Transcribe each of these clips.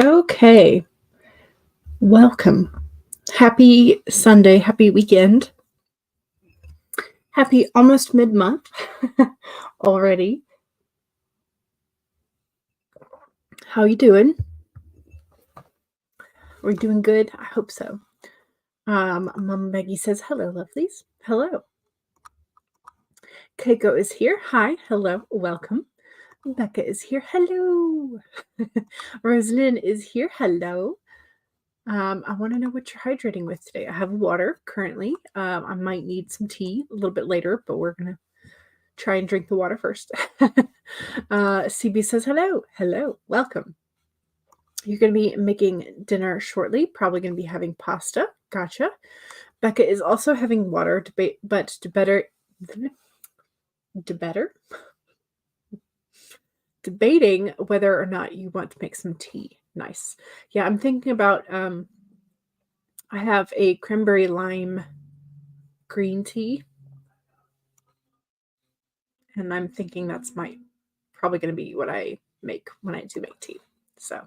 Okay, welcome. Happy Sunday, happy weekend, happy almost mid-month already. How you doing? Are we doing good? I hope so. Mama Maggie says, hello, lovelies. Hello. Keiko is here. Hi, hello, welcome. Becca is here. Hello. Rosalind is here. Hello. I want to know what you're hydrating with today. I have water currently. I might need some tea a little bit later, but we're gonna try and drink the water first. CB says hello. Hello. Welcome. You're going to be making dinner shortly. Probably going to be having pasta. Gotcha. Becca is also having water, but debating whether or not you want to make some tea. Nice. Yeah, I'm thinking about I have a cranberry lime green tea, and I'm thinking that's probably going to be what I make when I do make tea. So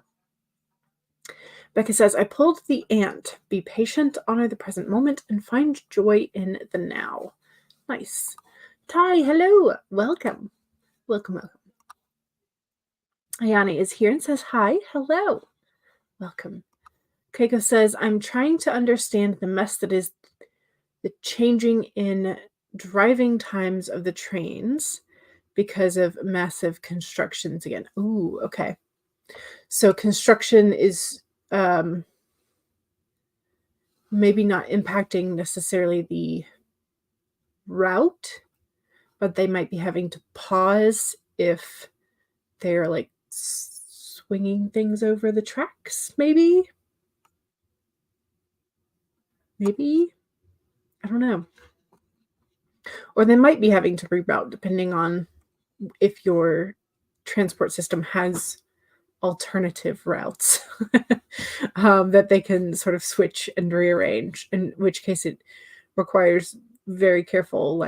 Becca says, I pulled the ant. Be patient, honor the present moment, and find joy in the now. Nice. Ty, hello. Welcome. Welcome, welcome. Ayana is here and says, hi. Hello. Welcome. Keiko says, I'm trying to understand the mess that is the changing in driving times of the trains because of massive constructions again. Ooh, okay. So construction is maybe not impacting necessarily the route, but they might be having to pause if they're like swinging things over the tracks, maybe. I don't know. Or they might be having to reroute depending on if your transport system has alternative routes that they can sort of switch and rearrange, in which case it requires very careful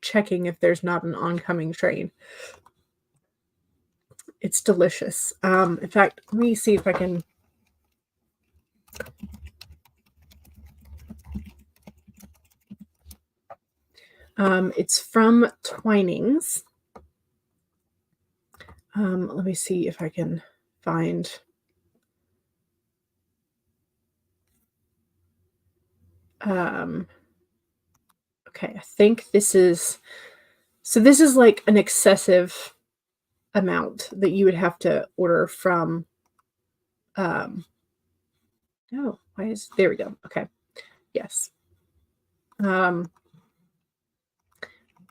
checking if there's not an oncoming train. It's delicious. In fact, let me see if I can it's from Twinings. Let me see if I can find okay, I think this is like an excessive amount that you would have to order from no, there we go. Okay. Yes.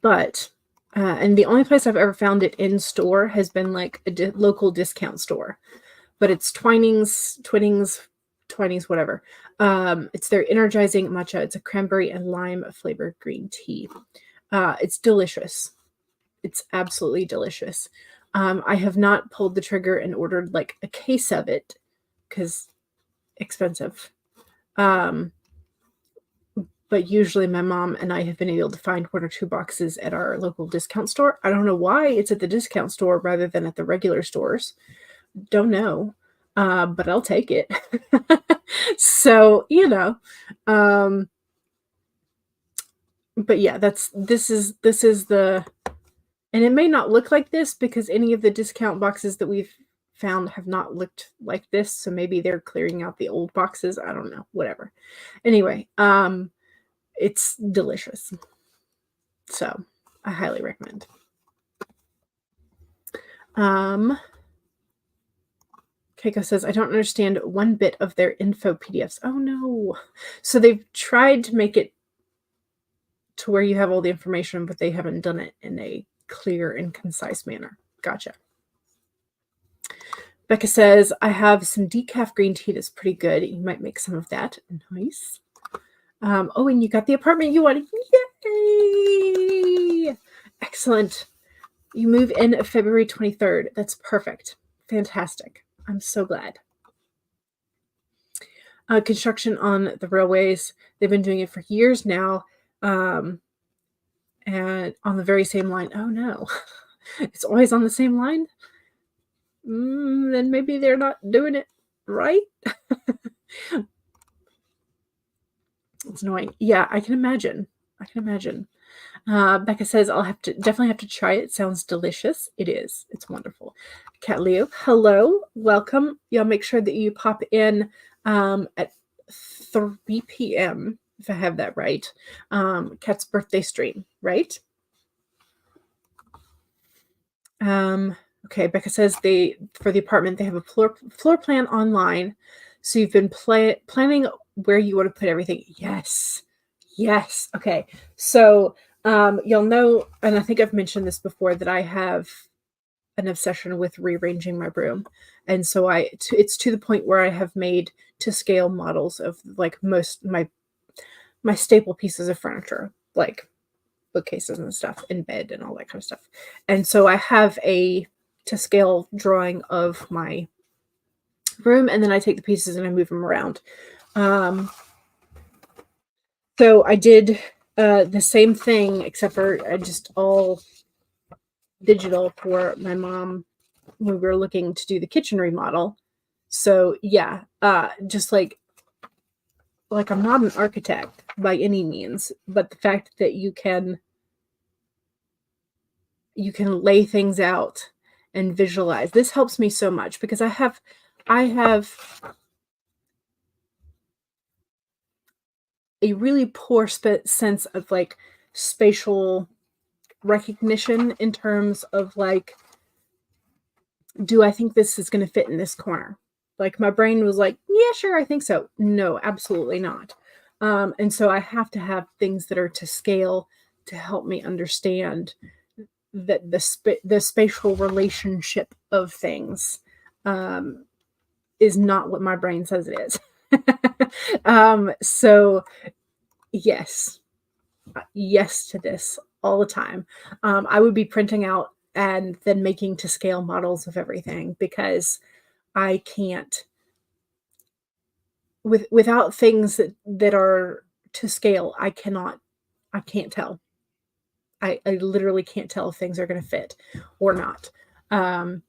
But and the only place I've ever found it in store has been like a local discount store, but it's Twinings, whatever. It's their energizing matcha. It's a cranberry and lime flavored green tea. It's delicious. It's absolutely delicious. I have not pulled the trigger and ordered like a case of it because expensive. But usually my mom and I have been able to find 1 or 2 boxes at our local discount store. I don't know why it's at the discount store rather than at the regular stores. Don't know, but I'll take it. So, but yeah, this is the, and it may not look like this because any of the discount boxes that we've found have not looked like this. So maybe they're clearing out the old boxes. I don't know, whatever. Anyway, it's delicious. So I highly recommend. Keiko says, I don't understand one bit of their info PDFs. Oh no. So they've tried to make it to where you have all the information, but they haven't done it in a clear and concise manner. Gotcha. Becca says, I have some decaf green tea that's pretty good. You might make some of that. Nice. Oh, and you got the apartment you wanted. Yay! Excellent. You move in February 23rd. That's perfect. Fantastic. I'm so glad. Construction on the railways. They've been doing it for years now. And on the very same line. Oh, no. It's always on the same line? then maybe they're not doing it right. It's annoying. Yeah, I can imagine. I can imagine. Becca says, I'll definitely have to try it. Sounds delicious. It is. It's wonderful. Cat Leo, hello. Welcome. Y'all make sure that you pop in at 3 p.m. if I have that right. Cat's birthday stream, right? Okay, Becca says for the apartment, they have a floor plan online. So you've been planning where you want to put everything. Yes. Yes. Okay. So you'll know, and I think I've mentioned this before, that I have an obsession with rearranging my room. And so it's to the point where I have made to scale models of like most my staple pieces of furniture, like bookcases and stuff, and bed and all that kind of stuff. And so I have a to scale drawing of my room, and then I take the pieces and I move them around. So I did the same thing, except for just all digital for my mom when we were looking to do the kitchen remodel. So yeah, just like I'm not an architect by any means, but the fact that you can lay things out and visualize. This helps me so much because I have a really poor sense of like spatial recognition in terms of like, do I think this is going to fit in this corner? Like my brain was like, yeah, sure, I think so. No, absolutely not. And so I have to have things that are to scale to help me understand that the spatial relationship of things is not what my brain says it is. So yes to this all the time. I would be printing out and then making to scale models of everything because I can't without things that are to scale. I can't tell. I literally can't tell if things are going to fit or not. And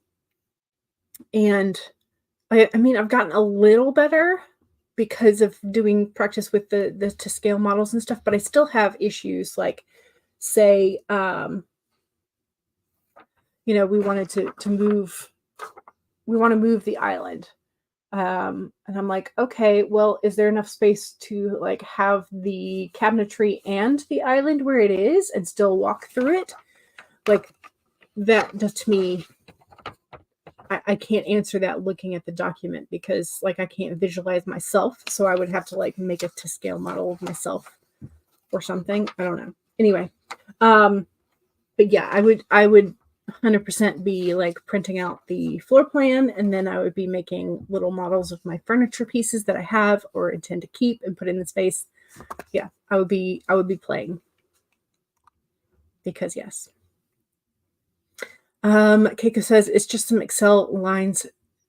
I mean, I've gotten a little better because of doing practice with the to scale models and stuff, but I still have issues like, say, we wanted to move the island. And I'm like, okay, well, is there enough space to like have the cabinetry and the island where it is and still walk through it? Like that just to me, I can't answer that looking at the document because like I can't visualize myself. So I would have to like make a to scale model of myself or something. I don't know. Anyway, but yeah, I would 100% be like printing out the floor plan, and then I would be making little models of my furniture pieces that I have or intend to keep and put in the space. Yeah, I would be playing because yes. Keiko says it's just some Excel lines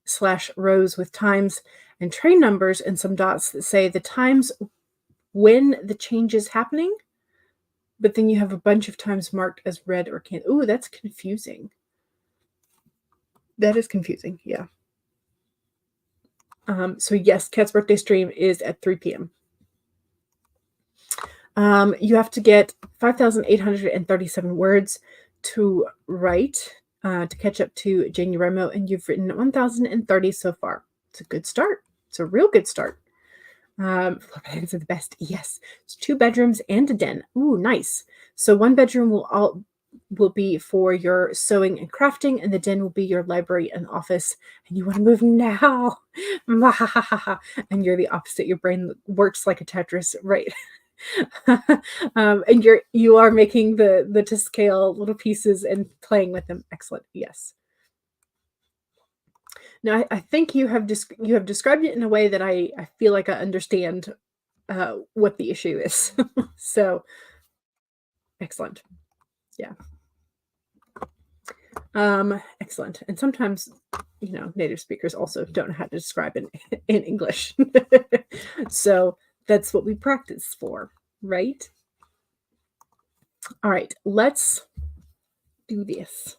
/ rows with times and train numbers and some dots that say the times when the change is happening, but then you have a bunch of times marked as red or can't. Ooh, that's confusing. That is confusing, yeah. So yes, Cat's birthday stream is at 3 p.m. You have to get 5,837 words to write to catch up to Jane Remo, and you've written 1,030 so far. It's a good start. It's a real good start. Floor plans are the best. Yes, it's 2 bedrooms and a den. Ooh, nice. So 1 bedroom will be for your sewing and crafting, and the den will be your library and office. And you want to move now. And you're the opposite. Your brain works like a Tetris, right? And you are making the to scale little pieces and playing with them. Excellent. Yes. Now I think you have described it in a way that I feel like I understand what the issue is. So excellent. Yeah. Excellent. And sometimes, native speakers also don't know how to describe in English. So that's what we practice for, right? All right, let's do this.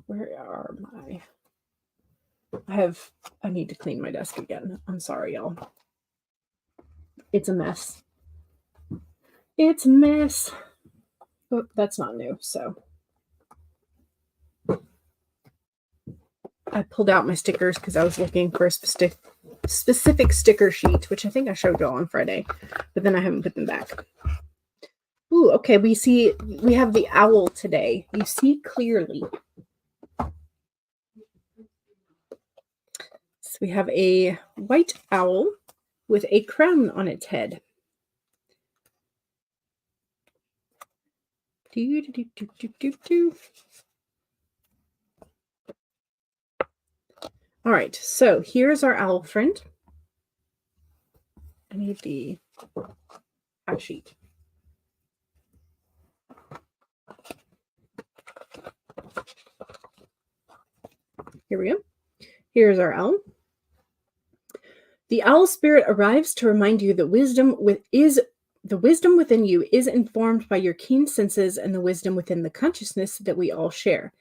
Where are my... I need to clean my desk again. I'm sorry, y'all. It's a mess. It's a mess. Oh, that's not new, so. I pulled out my stickers because I was looking for a specific sticker sheet, which I think I showed y'all on Friday, but then I haven't put them back. Ooh, okay, we have the owl today. You see clearly. So we have a white owl with a crown on its head. All right, so here's our owl friend. I need the fact sheet. Here we go. Here's our owl. The owl spirit arrives to remind you that the wisdom within you is informed by your keen senses and the wisdom within the consciousness that we all share.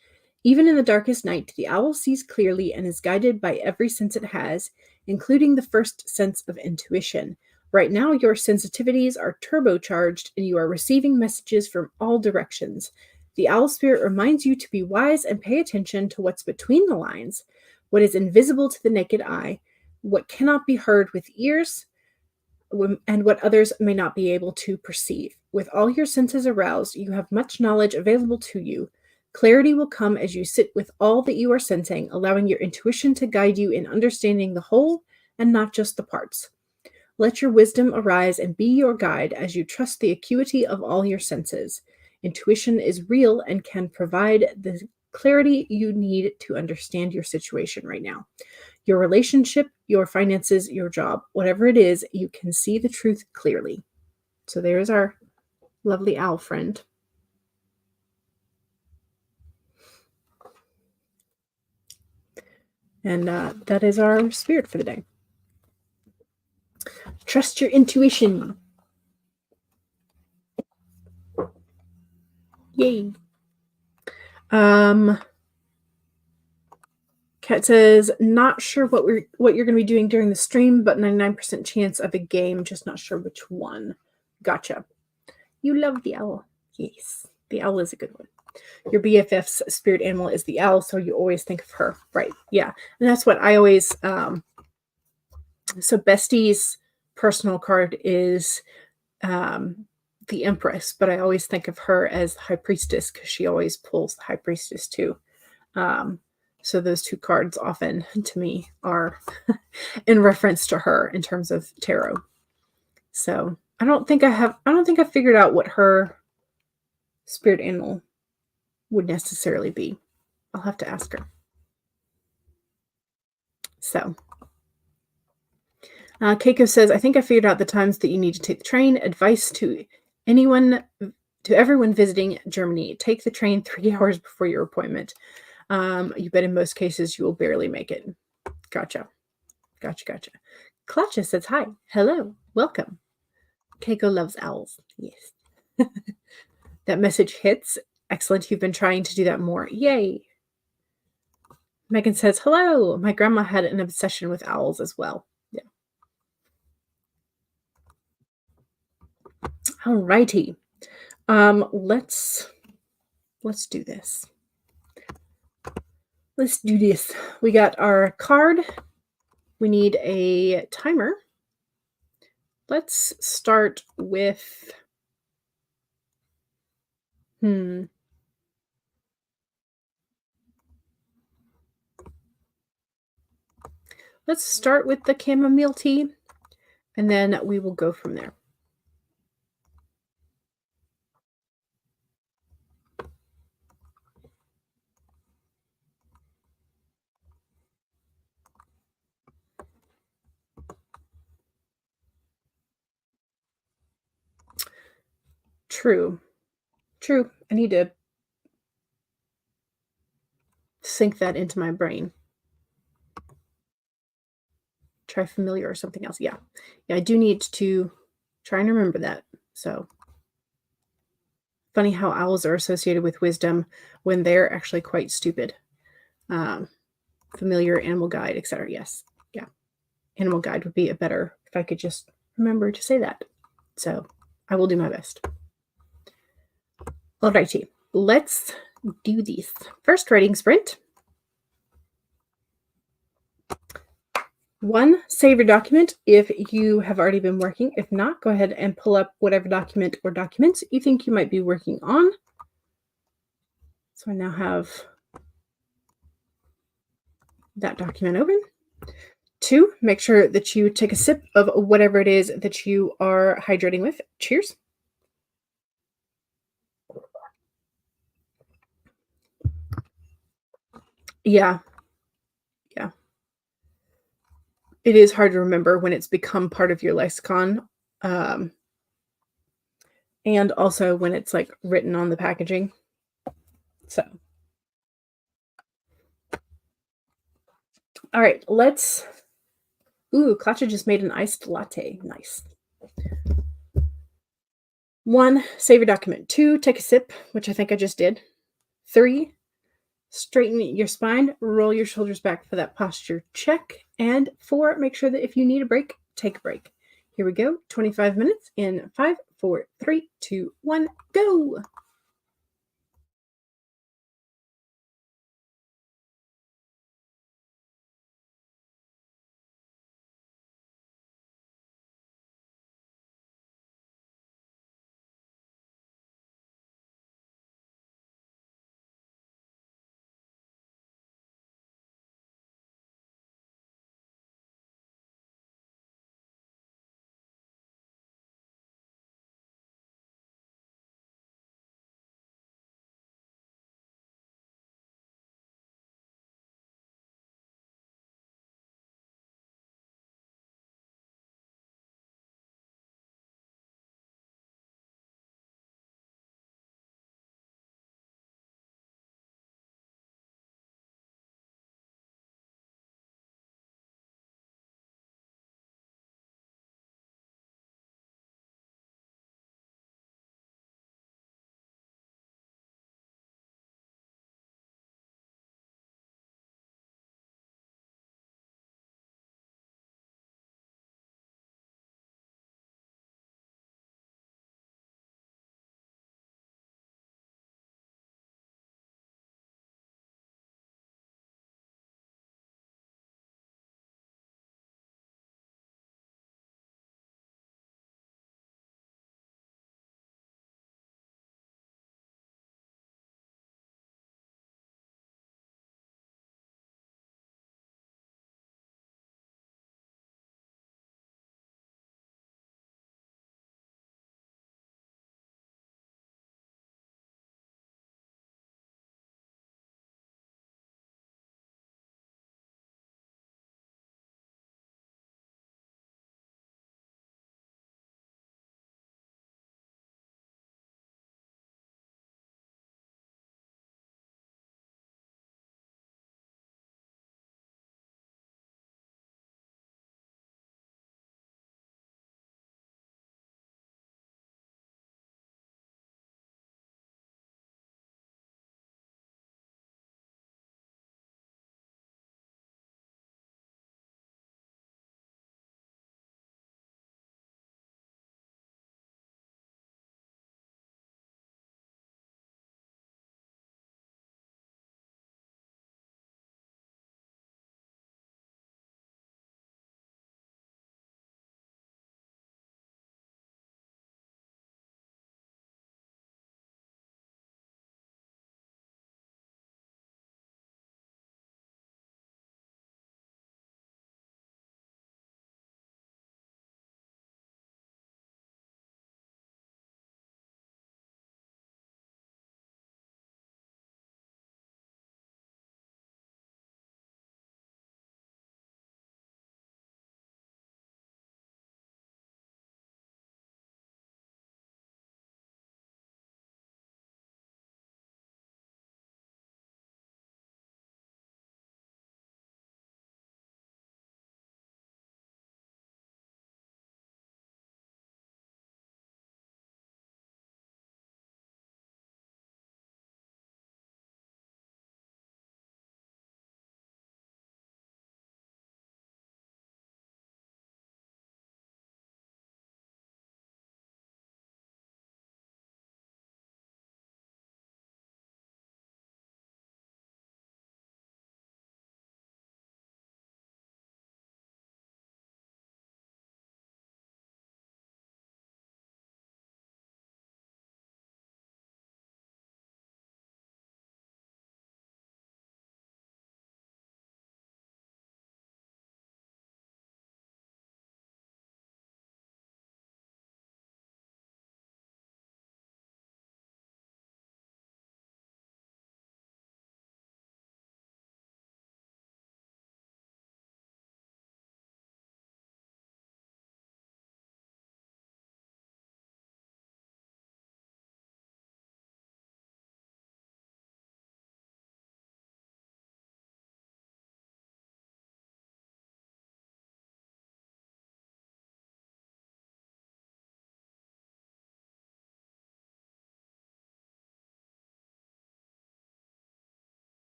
Even in the darkest night, the owl sees clearly and is guided by every sense it has, including the first sense of intuition. Right now, your sensitivities are turbocharged and you are receiving messages from all directions. The owl spirit reminds you to be wise and pay attention to what's between the lines, what is invisible to the naked eye, what cannot be heard with ears, and what others may not be able to perceive. With all your senses aroused, you have much knowledge available to you. Clarity will come as you sit with all that you are sensing, allowing your intuition to guide you in understanding the whole and not just the parts. Let your wisdom arise and be your guide as you trust the acuity of all your senses. Intuition is real and can provide the clarity you need to understand your situation right now. Your relationship, your finances, your job, whatever it is, you can see the truth clearly. So there's our lovely owl friend. And that is our spirit for the day. Trust your intuition. Yay. Kat says, not sure what you're going to be doing during the stream, but 99% chance of a game, just not sure which one. Gotcha. You love the owl. Yes, the owl is a good one. Your BFF's spirit animal is the owl, so you always think of her. Right, yeah. And that's what I always... So Bestie's personal card is the Empress, but I always think of her as the High Priestess because she always pulls the High Priestess too. So those two cards often, to me, are in reference to her in terms of tarot. So I don't think I've figured out what her spirit animal would necessarily be. I'll have to ask her. So Keiko says, I think I figured out the times that you need to take the train. Advice to everyone visiting Germany: take the train 3 hours before your appointment. You bet in most cases you will barely make it. Gotcha. Clutcha says hi. Hello. Welcome. Keiko loves owls. Yes. That message hits. Excellent. You've been trying to do that more. Yay. Megan says, hello. My grandma had an obsession with owls as well. Yeah. All righty. Let's do this. Let's do this. We got our card. We need a timer. Let's start with... Let's start with the chamomile tea, and then we will go from there. True. I need to sink that into my brain. Try familiar or something else. Yeah, I do need to try and remember that. So funny how owls are associated with wisdom when they're actually quite stupid. Um, familiar animal guide, etc. Yes. Yeah. Animal guide would be a better if I could just remember to say that. So I will do my best. Alrighty, let's do this. First writing sprint. 1, save your document if you have already been working. If not, go ahead and pull up whatever document or documents you think you might be working on. So I now have that document open. 2, make sure that you take a sip of whatever it is that you are hydrating with. Cheers. Yeah, yeah. It is hard to remember when it's become part of your lexicon. Um, and also when it's like written on the packaging. So, all right, let's. Ooh, Katja just made an iced latte. Nice. 1, save your document. 2, take a sip, which I think I just did. 3, straighten your spine, roll your shoulders back for that posture check. And 4, make sure that if you need a break, take a break. Here we go. 25 minutes in 5, 4, 3, 2, 1, go.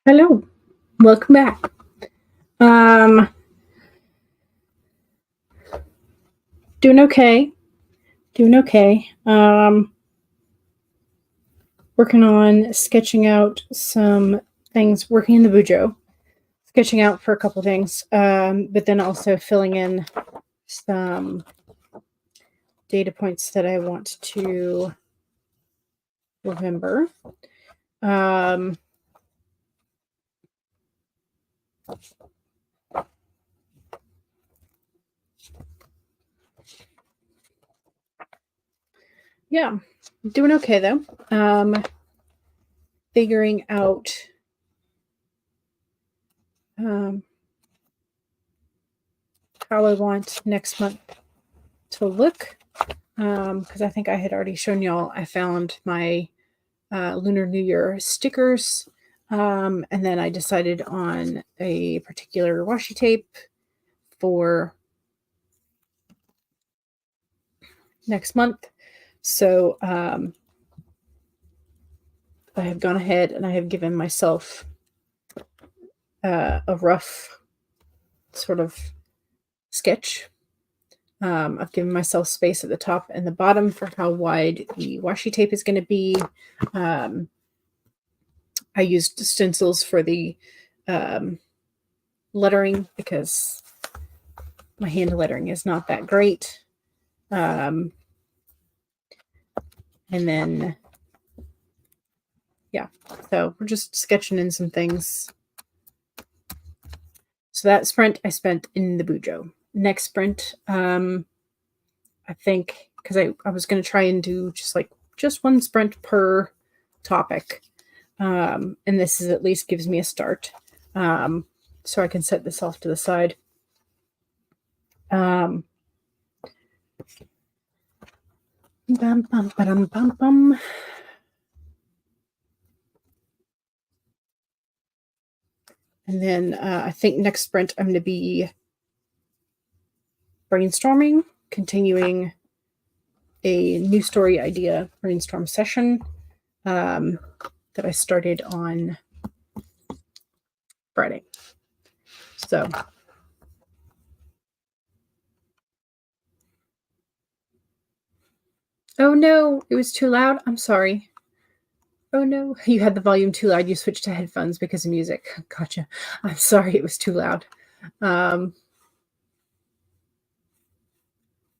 Hello. Welcome back. Doing okay. Doing okay. Working on sketching out some things, working in the Bujo, sketching out for a couple things, but then also filling in some data points that I want to remember. Yeah, doing okay though. Figuring out how I want next month to look, because I think I had already shown y'all I found my Lunar New Year stickers, and then I decided on a particular washi tape for next month. So I have gone ahead and I have given myself a rough sort of sketch. I've given myself space at the top and the bottom for how wide the washi tape is going to be. I used stencils for the lettering because my hand lettering is not that great. And then, yeah, so we're just sketching in some things. So that sprint I spent in the Bujo. Next sprint, I think, because I was going to try and do just one sprint per topic. And this is at least gives me a start. So I can set this off to the side. Bum, bum, ba-dum, bum, bum. And then I think next sprint I'm going to be brainstorming, continuing a new story idea brainstorm session that I started on Friday. So oh no, it was too loud. I'm sorry. Oh no, you had the volume too loud. You switched to headphones because of music. Gotcha. I'm sorry, it was too loud.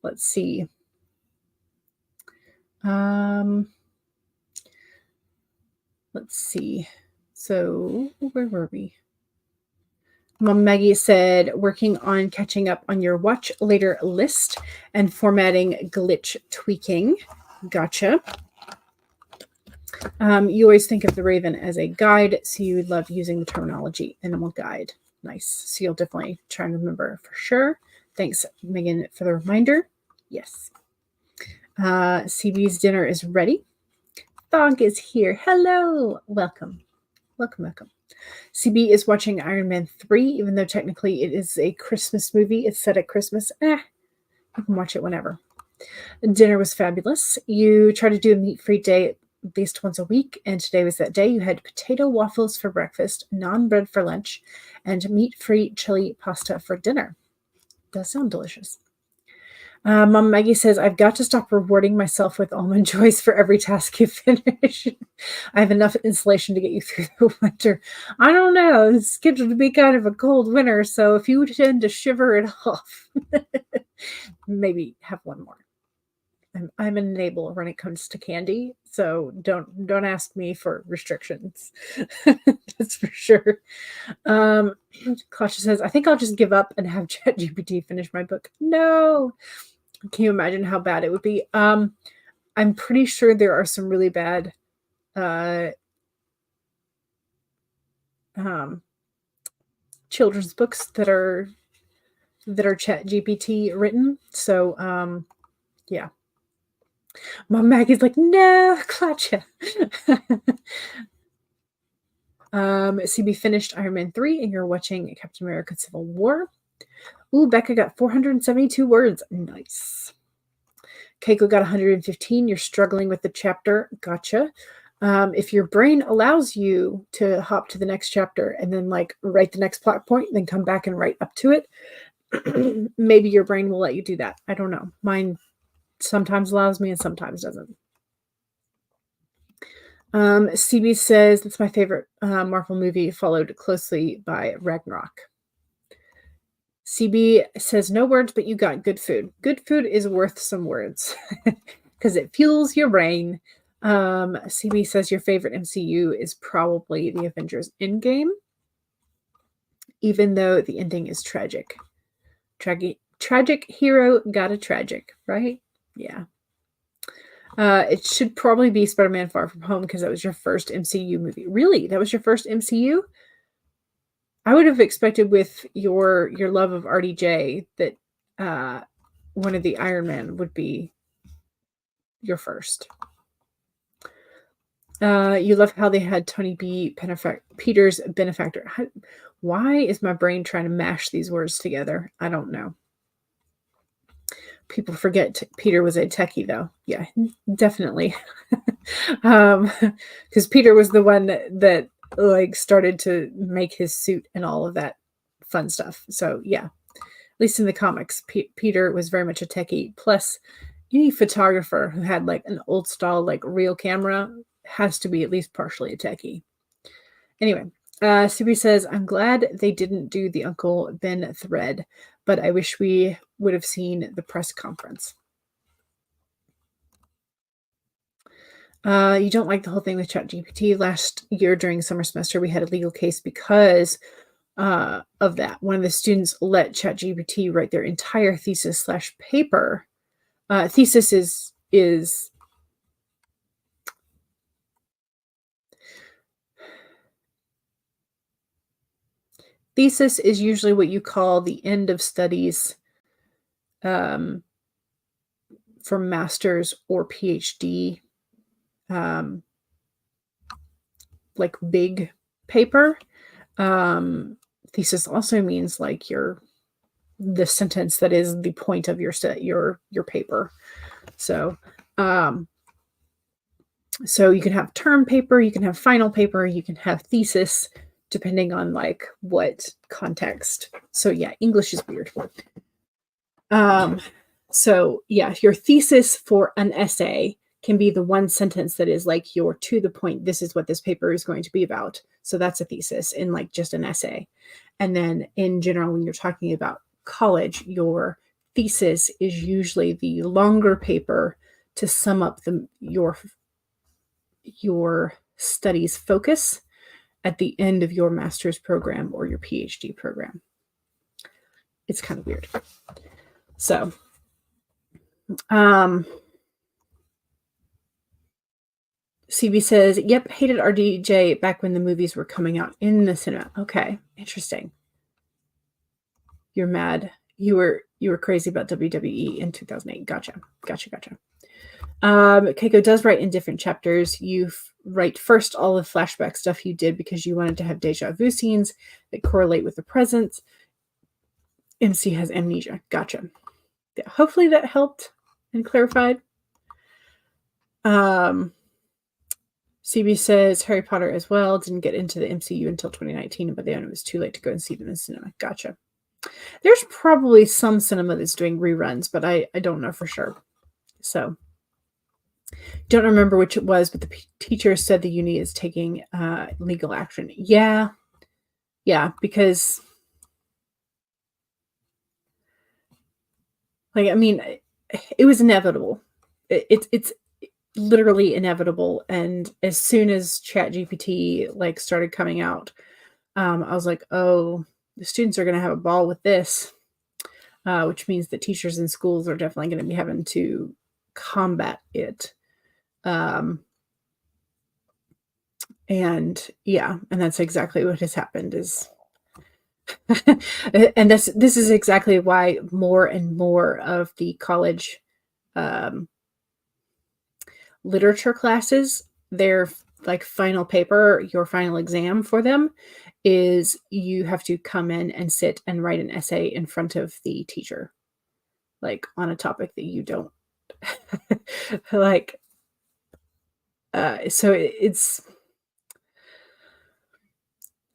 Let's see. Let's see. So where were we? Mom Maggie said, working on catching up on your watch later list and formatting glitch tweaking. Gotcha. You always think of the Raven as a guide, so you would love using the terminology animal guide. Nice. So you'll definitely try and remember for sure. Thanks, Megan, for the reminder. Yes. CB's dinner is ready. Thog is here. Hello. Welcome. Welcome, welcome. CB is watching Iron Man 3, even though technically it is a Christmas movie. It's set at Christmas. You can watch it whenever. Dinner was fabulous. You try to do a meat-free day at least once a week, and today was that day. You had potato waffles for breakfast, naan bread for lunch, and meat-free chili pasta for dinner. Does sound delicious. Mom Maggie says, I've got to stop rewarding myself with almond joys for every task you finish. I have enough insulation to get you through the winter. I don't know. It's scheduled to be kind of a cold winter, so if you tend to shiver it off, maybe have one more. I'm an enabler when it comes to candy, so don't ask me for restrictions. That's for sure. Kasha says, I think I'll just give up and have ChatGPT finish my book. No. Can you imagine how bad it would be? I'm pretty sure there are some really bad children's books that are ChatGPT written. So yeah. Mom Maggie's like, no, Clutcha. CB finished Iron Man 3 and you're watching Captain America Civil War. Ooh, Becca got 472 words. Nice. Keiko got 115. You're struggling with the chapter. Gotcha. If your brain allows you to hop to the next chapter and then like write the next plot point and then come back and write up to it, maybe your brain will let you do that. I don't know. Mine sometimes allows me and sometimes doesn't. CB says that's my favorite Marvel movie, followed closely by Ragnarok. CB says no words, but you got good food. Good food is worth some words because it fuels your brain. CB says your favorite MCU is probably the Avengers Endgame, even though the ending is tragic. Tragic hero got a tragic, right? Yeah. It should probably be Spider-Man Far From Home because that was your first MCU movie. Really? That was your first MCU? I would have expected with your love of RDJ that one of the Iron Man would be your first. You love how they had Tony B. Peter's benefactor. Why is my brain trying to mash these words together? I don't know. People forget Peter was a techie, though. Yeah, definitely. Because Peter was the one that like started to make his suit and all of that fun stuff. So yeah, at least in the comics, Peter was very much a techie. Plus, any photographer who had like an old style like real camera has to be at least partially a techie. Anyway, Subi says, I'm glad they didn't do the Uncle Ben thread, but I wish we would have seen the press conference. You don't like the whole thing with ChatGPT. Last year during summer semester, we had a legal case because of that. One of the students let ChatGPT write their entire thesis/paper. Thesis is thesis is usually what you call the end of studies for master's or PhD, like big paper. Thesis also means like the sentence that is the point of your paper. So so you can have term paper, you can have final paper, you can have thesis, depending on like what context. So yeah, English is weird. So yeah, your thesis for an essay can be the one sentence that is like your to the point, this is what this paper is going to be about. So that's a thesis in like just an essay. And then in general, when you're talking about college, your thesis is usually the longer paper to sum up your studies focus at the end of your master's program or your PhD program. It's kind of weird. So, CB says, yep, hated RDJ back when the movies were coming out in the cinema. Okay, interesting. You're mad. You were crazy about WWE in 2008. Gotcha. Keiko does write in different chapters. You write first all the flashback stuff you did because you wanted to have deja vu scenes that correlate with the present. MC has amnesia. Gotcha. Yeah, hopefully that helped and clarified. CB says Harry Potter as well. Didn't get into the MCU until 2019, but then it was too late to go and see them in cinema. Gotcha. There's probably some cinema that's doing reruns, but I don't know for sure. So, don't remember which it was, but the teacher said the uni is taking legal action. Yeah, because like, I mean, it was inevitable. It's literally inevitable. And as soon as ChatGPT like started coming out, I was like, oh, the students are going to have a ball with this, which means that teachers in schools are definitely going to be having to combat it. And yeah, and that's exactly what has happened is and this is exactly why more and more of the college literature classes, their like final paper, your final exam for them is you have to come in and sit and write an essay in front of the teacher, like on a topic that you don't like. So it's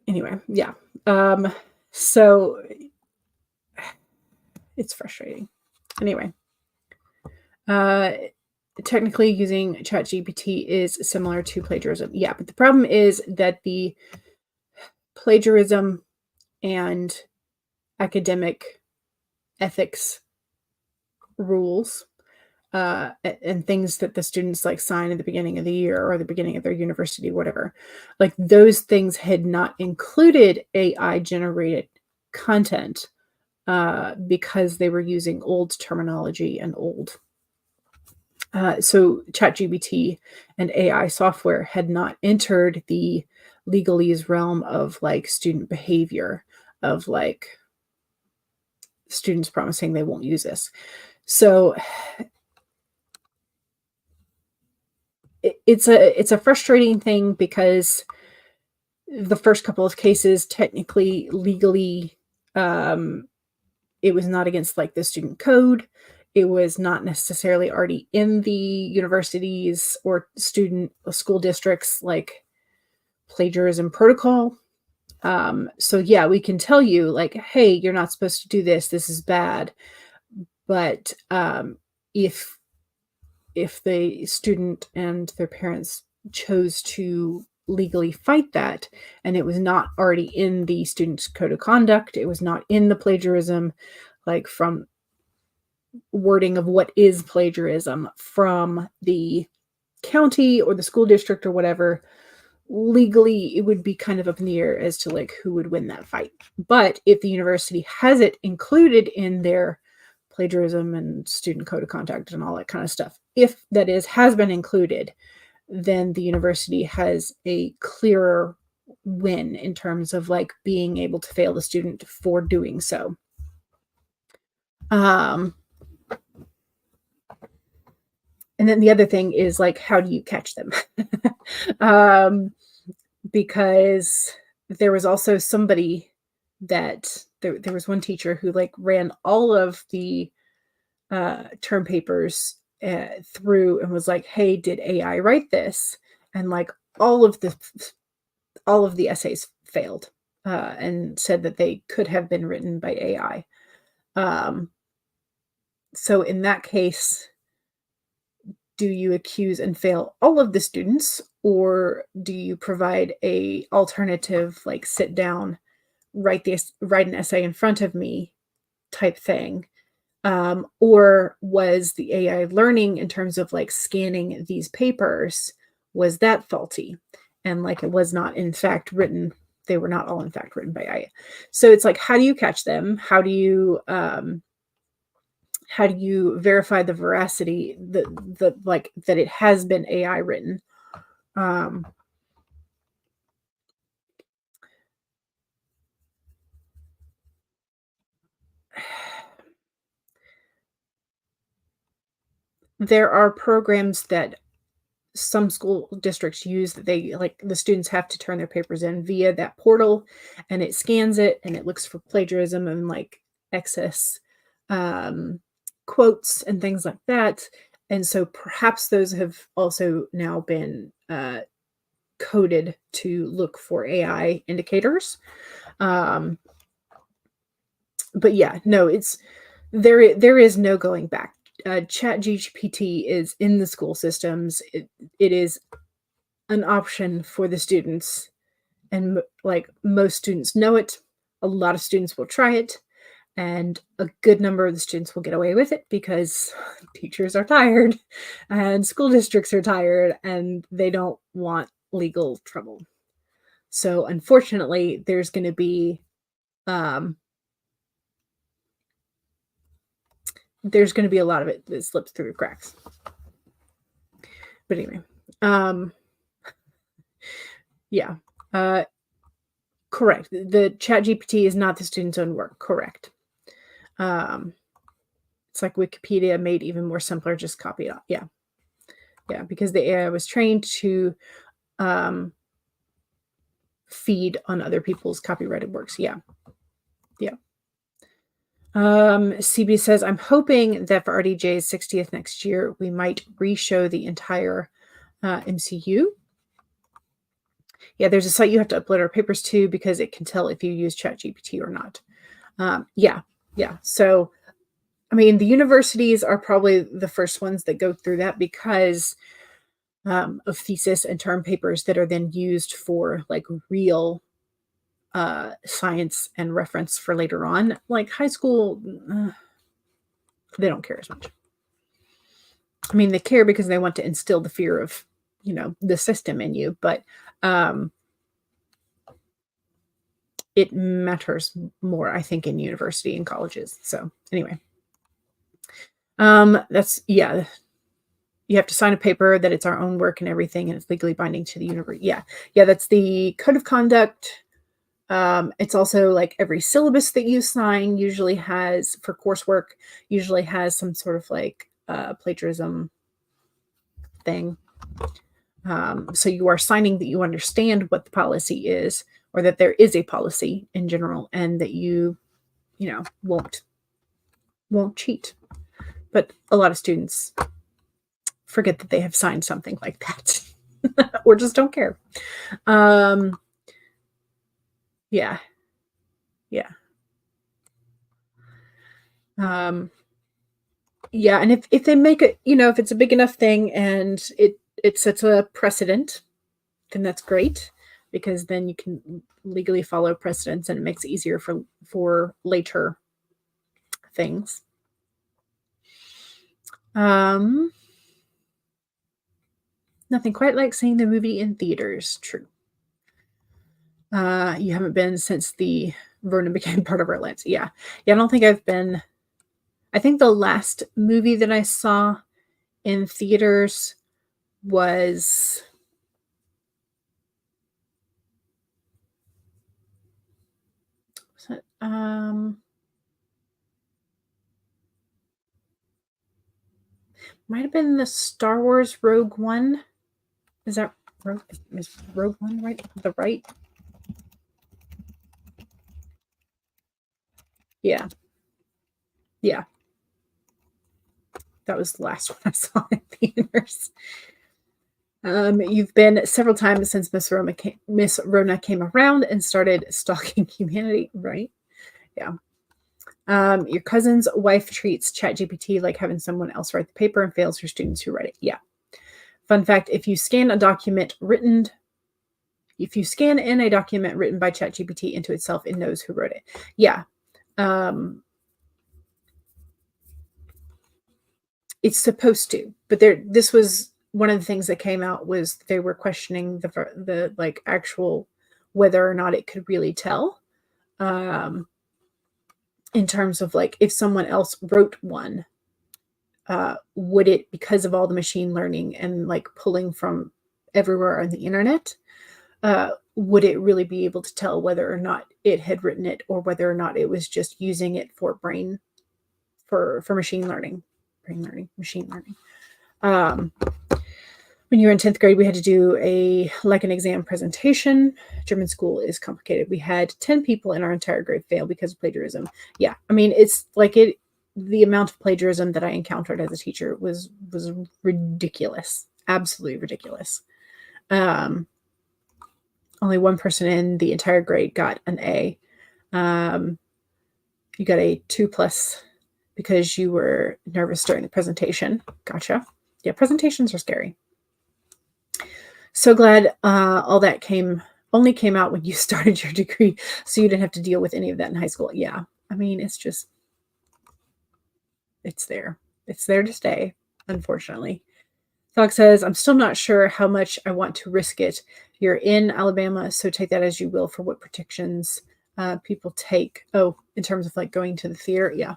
anyway, yeah. So it's frustrating. Anyway, uh, technically using ChatGPT is similar to plagiarism. Yeah, but the problem is that the plagiarism and academic ethics rules and things that the students like sign at the beginning of the year or the beginning of their university, whatever, like those things had not included AI generated content because they were using old terminology and old. So ChatGPT and AI software had not entered the legalese realm of like student behavior, of like students promising they won't use this. So it's a frustrating thing because the first couple of cases, technically, legally, um, it was not against like the student code. It was not necessarily already in the universities or school districts like plagiarism protocol. So yeah, we can tell you like, hey, you're not supposed to do this. This is bad. But if the student and their parents chose to legally fight that and it was not already in the student's code of conduct, it was not in the plagiarism, like from wording of what is plagiarism from the county or the school district or whatever, legally it would be kind of up in the air as to like who would win that fight. But if the university has it included in their plagiarism and student code of conduct and all that kind of stuff, if that has been included, then the university has a clearer win in terms of like being able to fail the student for doing so. Um, and then the other thing is like, how do you catch them? um, because there was also somebody that there was one teacher who like ran all of the term papers through and was like, hey, did AI write this? And like all of the essays failed and said that they could have been written by AI. So in that case, do you accuse and fail all of the students, or do you provide a alternative, like sit down, write an essay in front of me type thing? Or was the AI learning in terms of like scanning these papers, was that faulty? And like it was not in fact written, they were not all in fact written by AI. So it's like, how do you catch them? How do you verify the veracity, the like that it has been AI written? Um, there are programs that some school districts use that they like the students have to turn their papers in via that portal, and it scans it and it looks for plagiarism and like excess um, quotes and things like that. And so perhaps those have also now been coded to look for AI indicators. Um, but yeah, no, it's there is no going back. Chat GPT is in the school systems. It is an option for the students, and like most students know it. A lot of students will try it, and a good number of the students will get away with it because teachers are tired and school districts are tired and they don't want legal trouble. So unfortunately, there's going to be um, a lot of it that slips through the cracks. But anyway, yeah, correct. The Chat GPT is not the student's own work. Correct. It's like Wikipedia made even more simpler. Just copy it. Yeah, yeah, because the AI was trained to feed on other people's copyrighted works. Yeah, yeah. CB says, I'm hoping that for RDJ's 60th next year, we might re-show the entire MCU. Yeah, there's a site you have to upload our papers to because it can tell if you use ChatGPT or not. Yeah. So, I mean, the universities are probably the first ones that go through that because of thesis and term papers that are then used for like real science and reference for later on. Like high school, they don't care as much. I mean, they care because they want to instill the fear of, the system in you, but it matters more, I think, in university and colleges. So anyway, that's, yeah, you have to sign a paper that it's our own work and everything, and it's legally binding to the university. Yeah, that's the code of conduct. It's also like every syllabus that you sign usually has, for coursework, usually has some sort of like plagiarism thing. So you are signing that you understand what the policy is, or that there is a policy in general, and that you won't cheat. But a lot of students forget that they have signed something like that, or just don't care. Yeah. Yeah, and if they make it, if it's a big enough thing and it sets a precedent, then that's great, because then you can legally follow precedents, and it makes it easier for later things. Nothing quite like seeing the movie in theaters. True. You haven't been since the Verna became part of our lives. Yeah. I don't think I've been. I think the last movie that I saw in theaters was it, might have been the Star Wars Rogue One. Is that is Rogue One right? The right? Yeah. That was the last one I saw in theaters. You've been several times since Miss Rona came around and started stalking humanity, right? Yeah. Your cousin's wife treats ChatGPT like having someone else write the paper and fails her students who write it. Yeah. Fun fact: if you scan in a document written by ChatGPT into itself, it knows who wrote it. Yeah. It's supposed to, but this was one of the things that came out, was they were questioning the like actual whether or not it could really tell, in terms of like if someone else wrote one, would it, because of all the machine learning and like pulling from everywhere on the internet, would it really be able to tell whether or not it had written it, or whether or not it was just using it for machine learning. When you were in 10th grade, we had to do an exam presentation. German school is complicated. We had 10 people in our entire grade fail because of plagiarism. Yeah, I mean, it's like the amount of plagiarism that I encountered as a teacher was ridiculous, absolutely ridiculous. Only one person in the entire grade got an A. You got a 2+ because you were nervous during the presentation. Gotcha. Yeah, presentations are scary. So glad all that only came out when you started your degree, so you didn't have to deal with any of that in high school. Yeah, I mean, it's there. It's there to stay, unfortunately. Dog says, I'm still not sure how much I want to risk it. You're in Alabama, so take that as you will for what protections people take. Oh, in terms of like going to the theater? Yeah.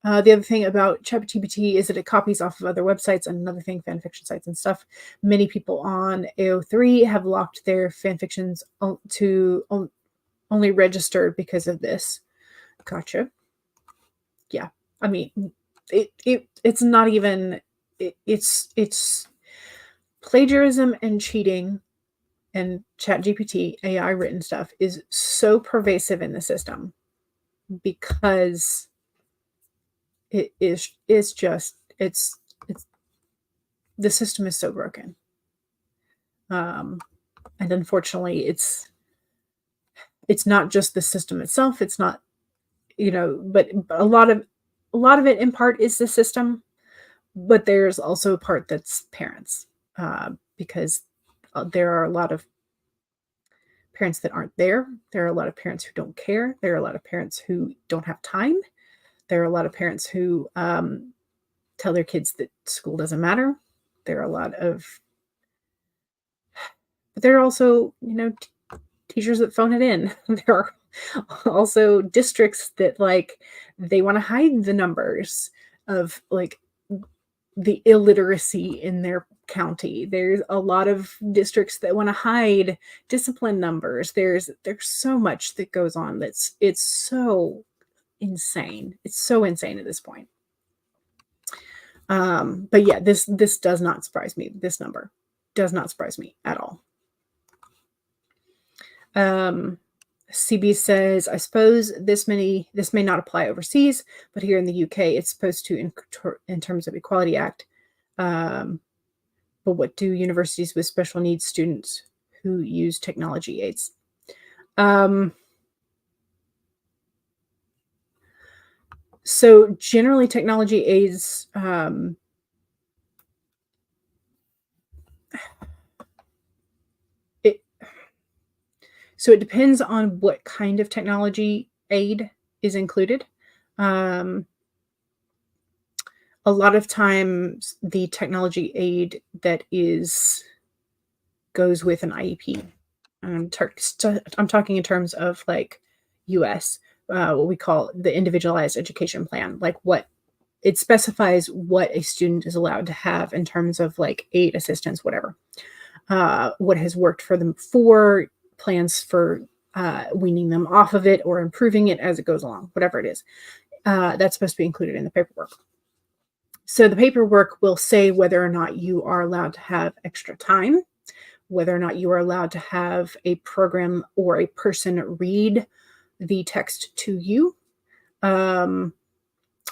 The other thing about ChatGPT is that it copies off of other websites, and another thing, fan fiction sites and stuff. Many people on AO3 have locked their fan fictions to only registered because of this. Gotcha. Yeah. I mean, it's not even, it's plagiarism and cheating, and ChatGPT AI written stuff is so pervasive in the system because it's the system is so broken. And unfortunately, it's not just the system itself. It's not, but a lot of it in part is the system, but there's also a part that's parents, because there are a lot of parents that aren't there. There are a lot of parents who don't care. There are a lot of parents who don't have time. There are a lot of parents who tell their kids that school doesn't matter. There are a lot of, but there are also, teachers that phone it in. There are also districts that like they want to hide the numbers of like the illiteracy in their county. There's a lot of districts that want to hide discipline numbers. There's so much that goes on it's so insane. It's so insane at this point. But yeah, this does not surprise me. This number does not surprise me at all. CB says, I suppose this may not apply overseas, but here in the UK, it's supposed to in terms of Equality Act. But what do universities with special needs students who use technology aids? So generally, technology aids. So it depends on what kind of technology aid is included. A lot of times the technology aid that goes with an IEP. I'm talking in terms of like US, what we call the individualized education plan, like what it specifies what a student is allowed to have in terms of like aid, assistance, whatever. What has worked for them, for plans for weaning them off of it or improving it as it goes along, whatever it is. That's supposed to be included in the paperwork. So the paperwork will say whether or not you are allowed to have extra time, whether or not you are allowed to have a program or a person read the text to you,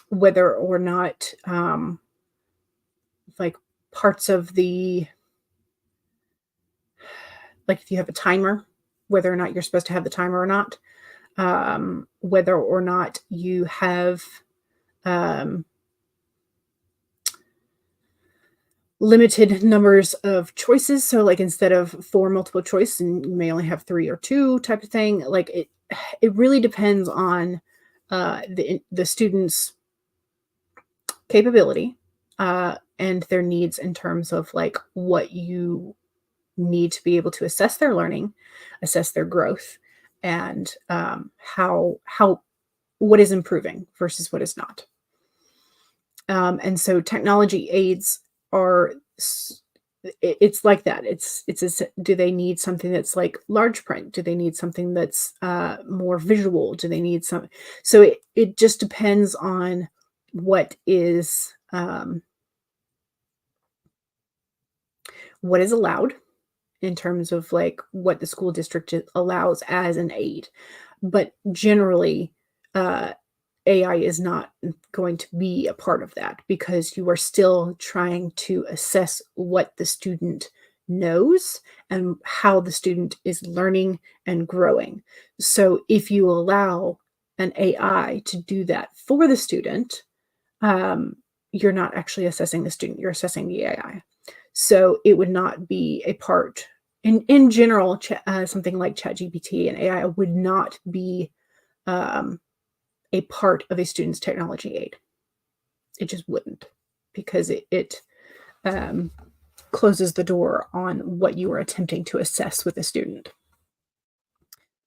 whether or not like parts of the, like if you have a timer, whether or not you're supposed to have the timer or not, whether or not you have limited numbers of choices. So like instead of 4 multiple choice, and you may only have 3 or 2 type of thing. Like it really depends on the student's capability and their needs in terms of like what you need to be able to assess their learning, assess their growth, and how what is improving versus what is not. And so technology aids are, it's like that. Do they need something that's like large print? Do they need something that's more visual? Do they need some? So it just depends on what is allowed in terms of like what the school district allows as an aid. But generally, AI is not going to be a part of that because you are still trying to assess what the student knows and how the student is learning and growing. So if you allow an AI to do that for the student, you're not actually assessing the student, you're assessing the AI. So it would not be a part, in general, something like ChatGPT and AI would not be a part of a student's technology aid. It just wouldn't, because it closes the door on what you are attempting to assess with a student,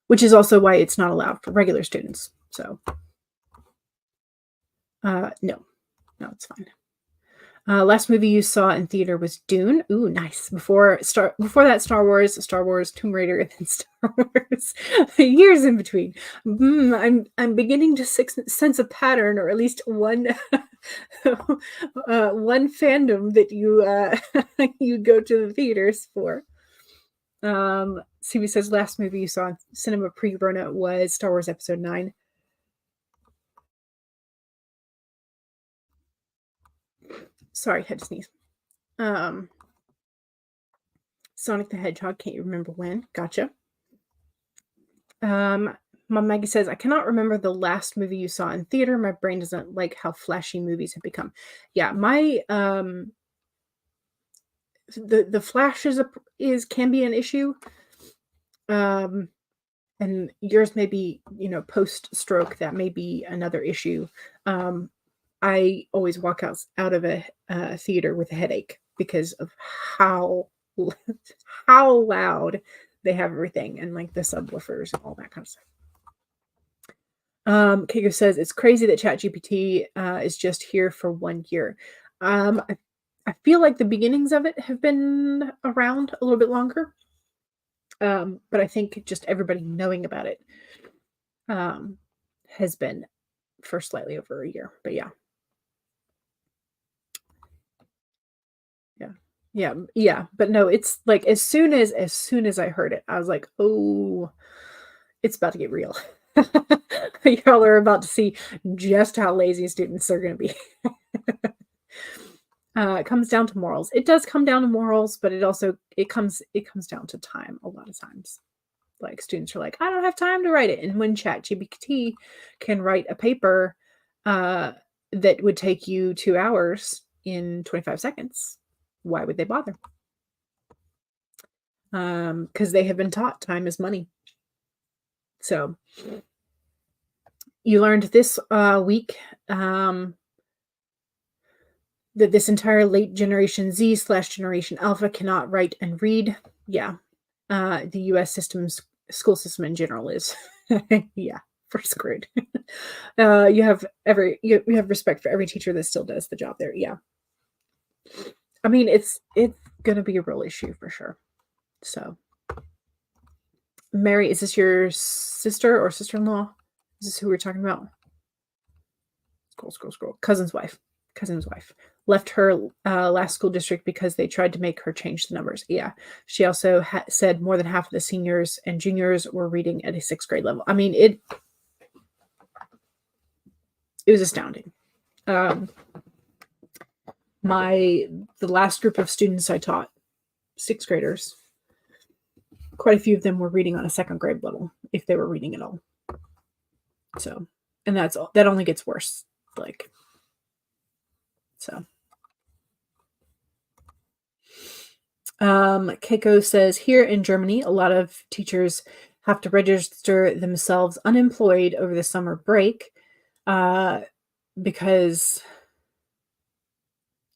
which is also why it's not allowed for regular students. So no, it's fine. Last movie you saw in theater was Dune. Ooh, nice. Before that, Star Wars, Tomb Raider, and then Star Wars. Years in between. I'm beginning to sense a pattern, or at least one one fandom that you you go to the theaters for. CB says last movie you saw in cinema pre-Corona was Star Wars Episode 9. Sorry, had to sneeze. Um, Sonic the Hedgehog, can't you remember when? Gotcha. Um, Mom Maggie says, I cannot remember the last movie you saw in theater. My brain doesn't like how flashy movies have become. Yeah, my the flash is can be an issue. Um, and yours may be, post stroke. That may be another issue. Um, I always walk out of a theater with a headache because of how how loud they have everything and like the subwoofers and all that kind of stuff. Keiko says it's crazy that ChatGPT is just here for 1 year. I feel like the beginnings of it have been around a little bit longer, but I think just everybody knowing about it um, has been for slightly over a year. But yeah, yeah, yeah. But no, it's like as soon as I heard it, I was like, oh, it's about to get real. Y'all are about to see just how lazy students are going to be. It comes down to morals. It does come down to morals, but it comes down to time a lot of times. Like students are like, I don't have time to write it. And when ChatGPT can write a paper that would take you 2 hours in 25 seconds, why would they bother? Because they have been taught time is money. So you learned this week that this entire late generation Z / generation Alpha cannot write and read. Yeah. The US school system in general is, yeah, we're screwed. You have respect for every teacher that still does the job there. Yeah. I mean, it's going to be a real issue for sure. So, Mary, is this your sister or sister-in-law? Is this who we're talking about? Scroll. Cousin's wife left her last school district because they tried to make her change the numbers. Yeah. She also said more than half of the seniors and juniors were reading at a 6th grade level. I mean, it was astounding. The last group of students I taught, 6th graders, quite a few of them were reading on a 2nd grade level, if they were reading at all. So, and that only gets worse. Like, so. Keiko says, here in Germany, a lot of teachers have to register themselves unemployed over the summer break because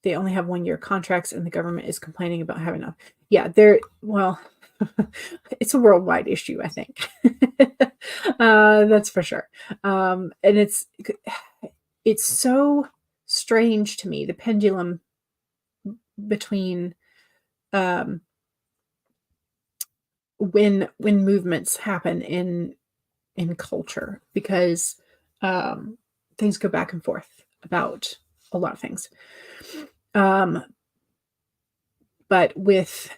they only have 1-year contracts and the government is complaining about having enough. Yeah, it's a worldwide issue, I think. That's for sure. And it's so strange to me, the pendulum between when movements happen in culture, because things go back and forth about a lot of things. But with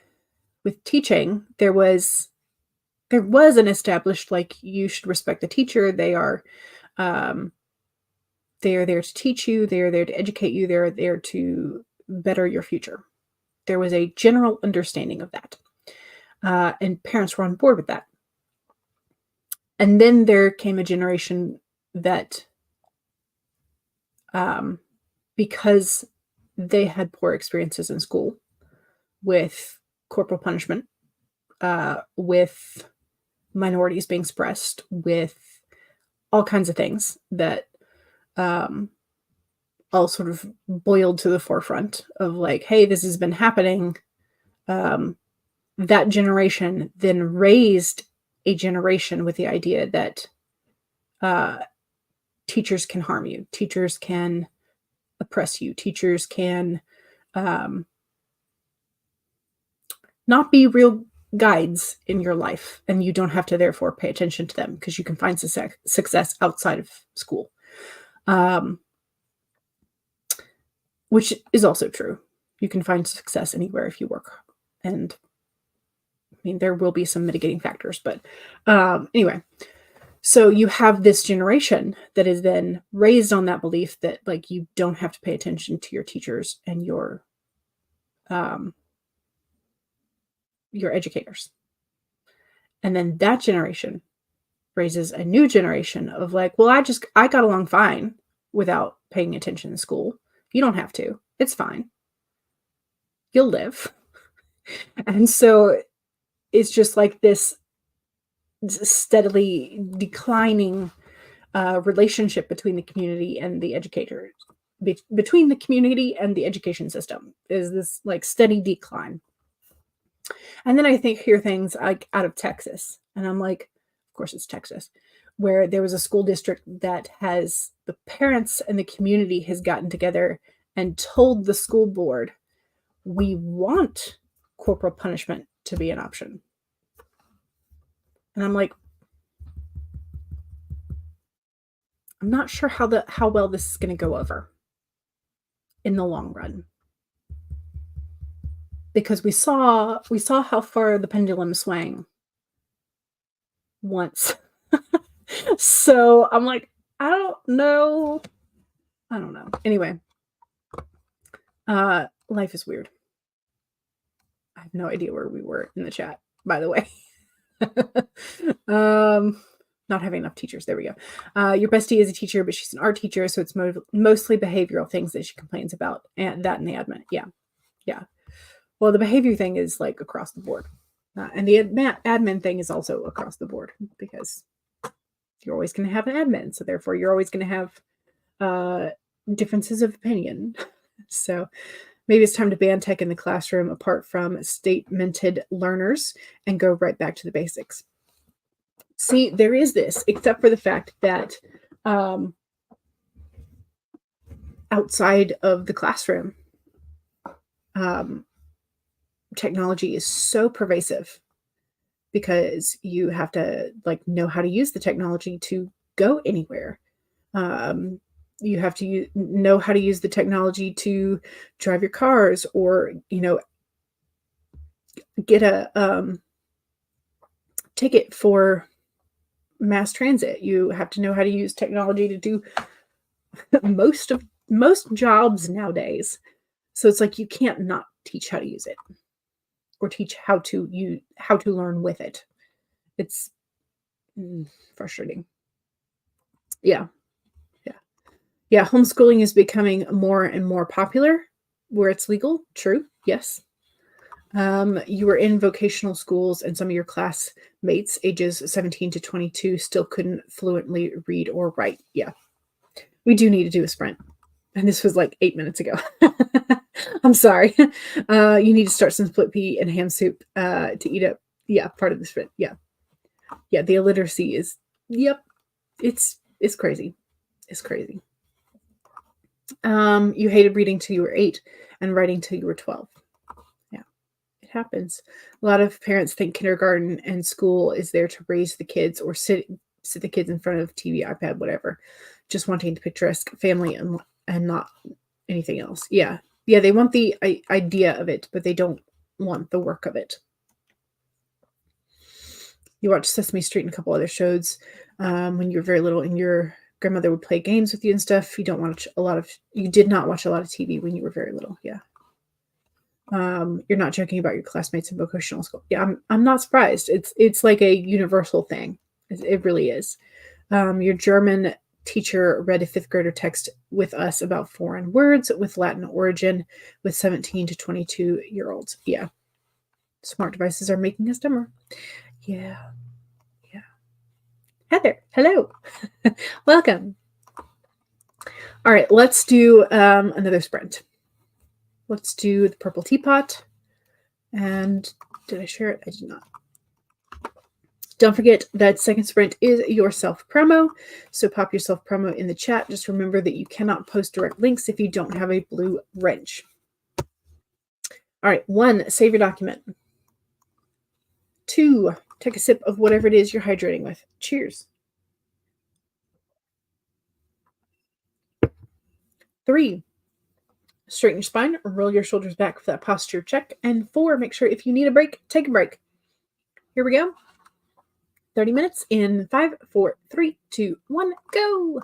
teaching, there was an established, like, you should respect the teacher. They are there to teach you. They are there to educate you. They're there to better your future. There was a general understanding of that. And parents were on board with that. And then there came a generation that, because they had poor experiences in school with corporal punishment, with minorities being suppressed, with all kinds of things that all sort of boiled to the forefront of like, hey, this has been happening. That generation then raised a generation with the idea that teachers can harm you, teachers can oppress you, teachers can not be real guides in your life, and you don't have to therefore pay attention to them because you can find success outside of school, which is also true. You can find success anywhere if you work. And I mean, there will be some mitigating factors, but anyway, so you have this generation that is then raised on that belief that, like, you don't have to pay attention to your teachers and your um, your educators. And then that generation raises a new generation of like, well, I got along fine without paying attention in school. You don't have to. It's fine. You'll live. And so it's just like this steadily declining relationship between the community and the educators, between the community and the education system is this like steady decline. And then I hear things like out of Texas, and I'm like, of course it's Texas, where there was a school district that has the parents and the community has gotten together and told the school board, we want corporal punishment to be an option. And I'm like, I'm not sure how well this is going to go over in the long run. Because we saw how far the pendulum swang once. So I'm like, I don't know. Anyway, life is weird. I have no idea where we were in the chat, by the way. Not having enough teachers. There we go. Your bestie is a teacher, but she's an art teacher, so it's mostly behavioral things that she complains about, and that and the admin. Yeah. Well, the behavior thing is like across the board. And the admin thing is also across the board because you're always going to have an admin. So therefore, you're always going to have differences of opinion. So maybe it's time to ban tech in the classroom apart from statemented learners and go right back to the basics. See, there is this, except for the fact that outside of the classroom, technology is so pervasive because you have to like know how to use the technology to go anywhere. You have to know how to use the technology to drive your cars or, get a ticket for mass transit. You have to know how to use technology to do most jobs nowadays. So it's like you can't not teach how to use it or teach how to learn with it. It's frustrating. Yeah. Homeschooling is becoming more and more popular where it's legal. True. Yes. You were in vocational schools and some of your classmates ages 17 to 22 still couldn't fluently read or write. Yeah. We do need to do a sprint. And this was like 8 minutes ago. I'm sorry. You need to start some split pea and ham soup to eat up. Yeah, part of the sprint. Yeah. The illiteracy is, it's crazy. It's crazy. You hated reading till you were 8 and writing till you were 12. Yeah, it happens. A lot of parents think kindergarten and school is there to raise the kids or sit the kids in front of TV, iPad, whatever, just wanting the picturesque family and not anything else. Yeah, they want the idea of it, but they don't want the work of it. You watched Sesame Street and a couple other shows when you were very little, and your grandmother would play games with you and stuff. You did not watch a lot of TV when you were very little. Yeah. You're not joking about your classmates in vocational school. Yeah, I'm not surprised. It's like a universal thing. It really is. Your German teacher read a 5th grader text with us about foreign words with Latin origin with 17 to 22-year-olds. Yeah. Smart devices are making us dumber. Yeah. Heather, hello. Welcome. All right, let's do another sprint. Let's do the purple teapot. And did I share it? I did not. Don't forget that second sprint is your self-promo. So pop your self-promo in the chat. Just remember that you cannot post direct links if you don't have a blue wrench. All right, 1, save your document. 2, take a sip of whatever it is you're hydrating with. Cheers. 3, straighten your spine, roll your shoulders back for that posture check. And 4, make sure if you need a break, take a break. Here we go. 30 minutes in 5, 4, 3, 2, 1, go.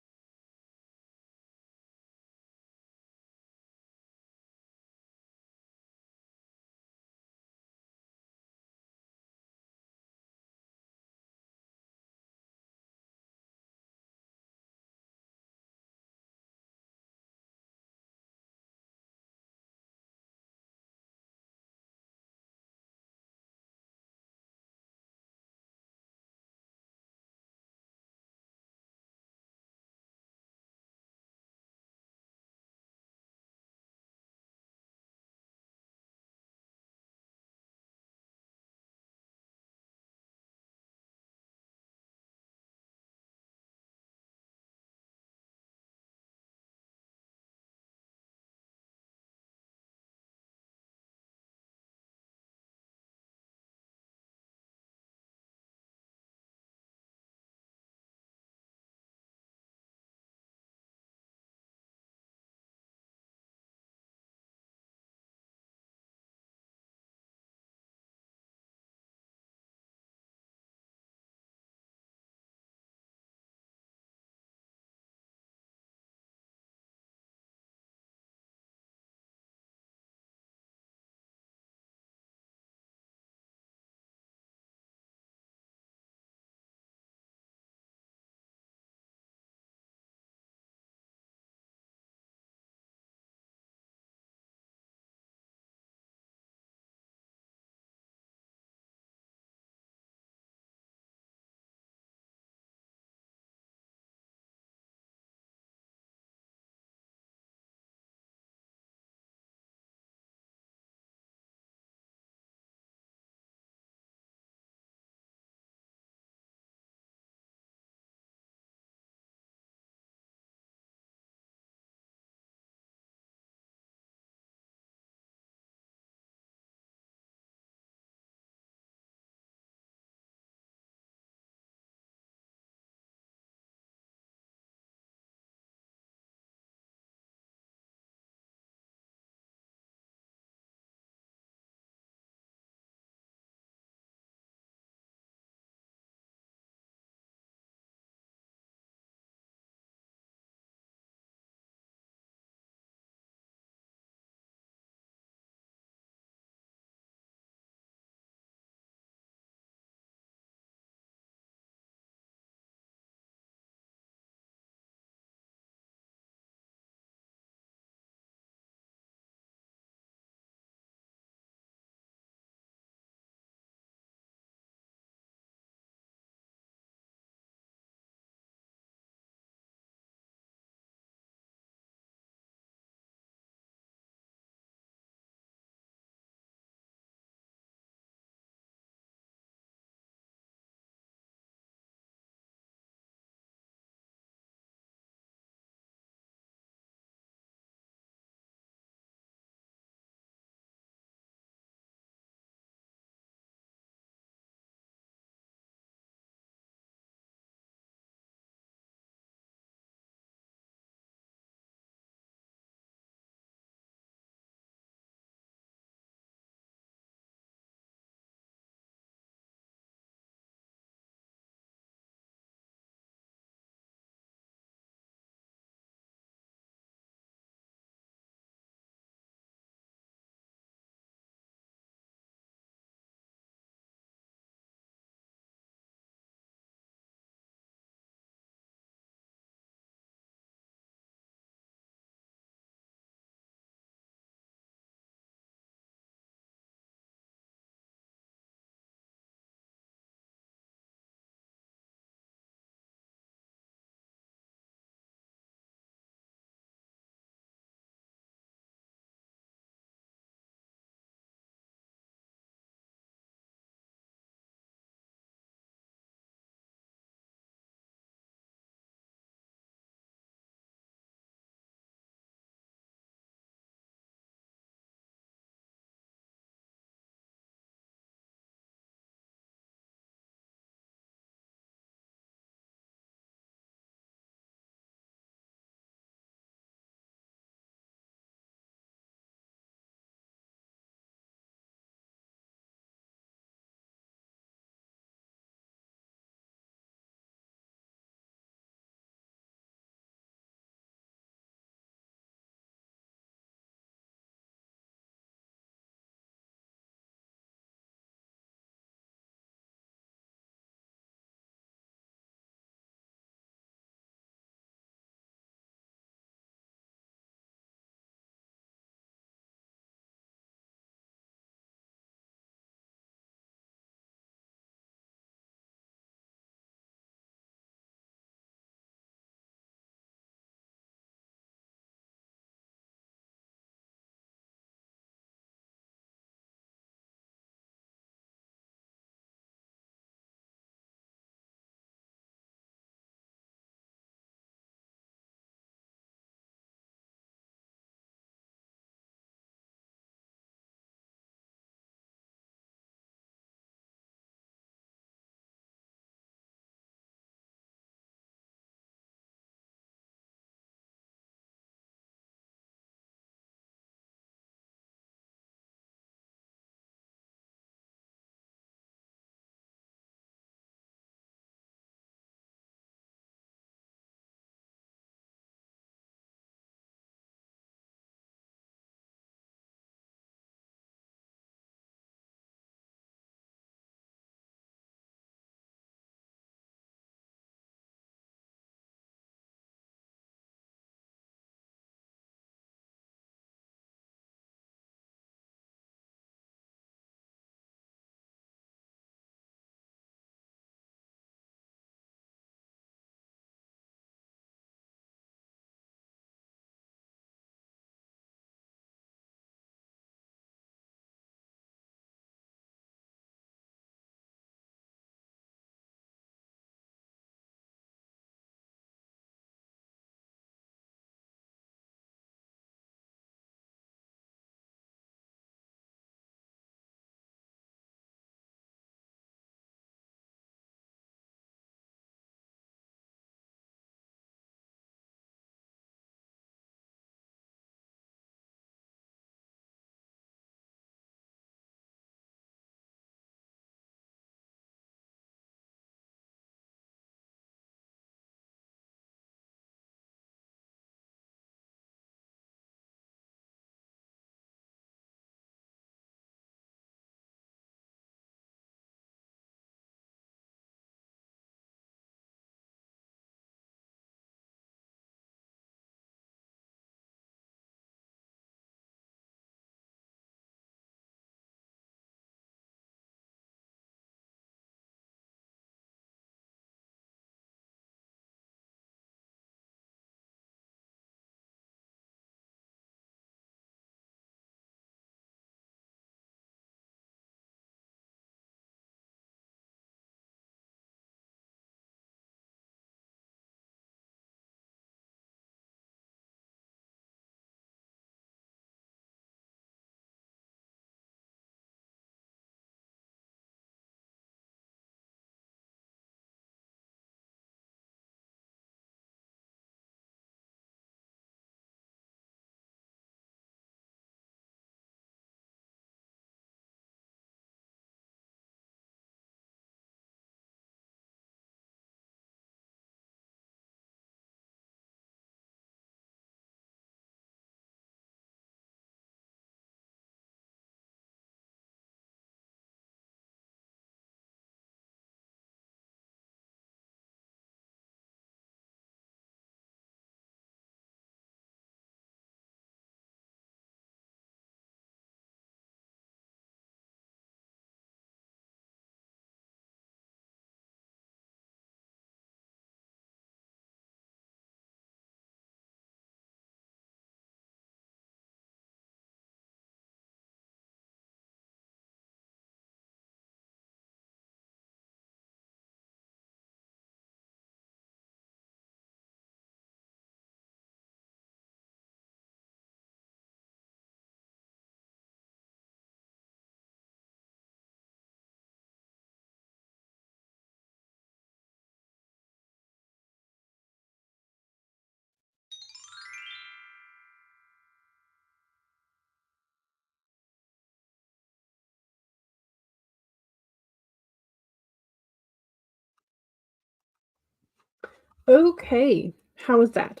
Okay. How is that?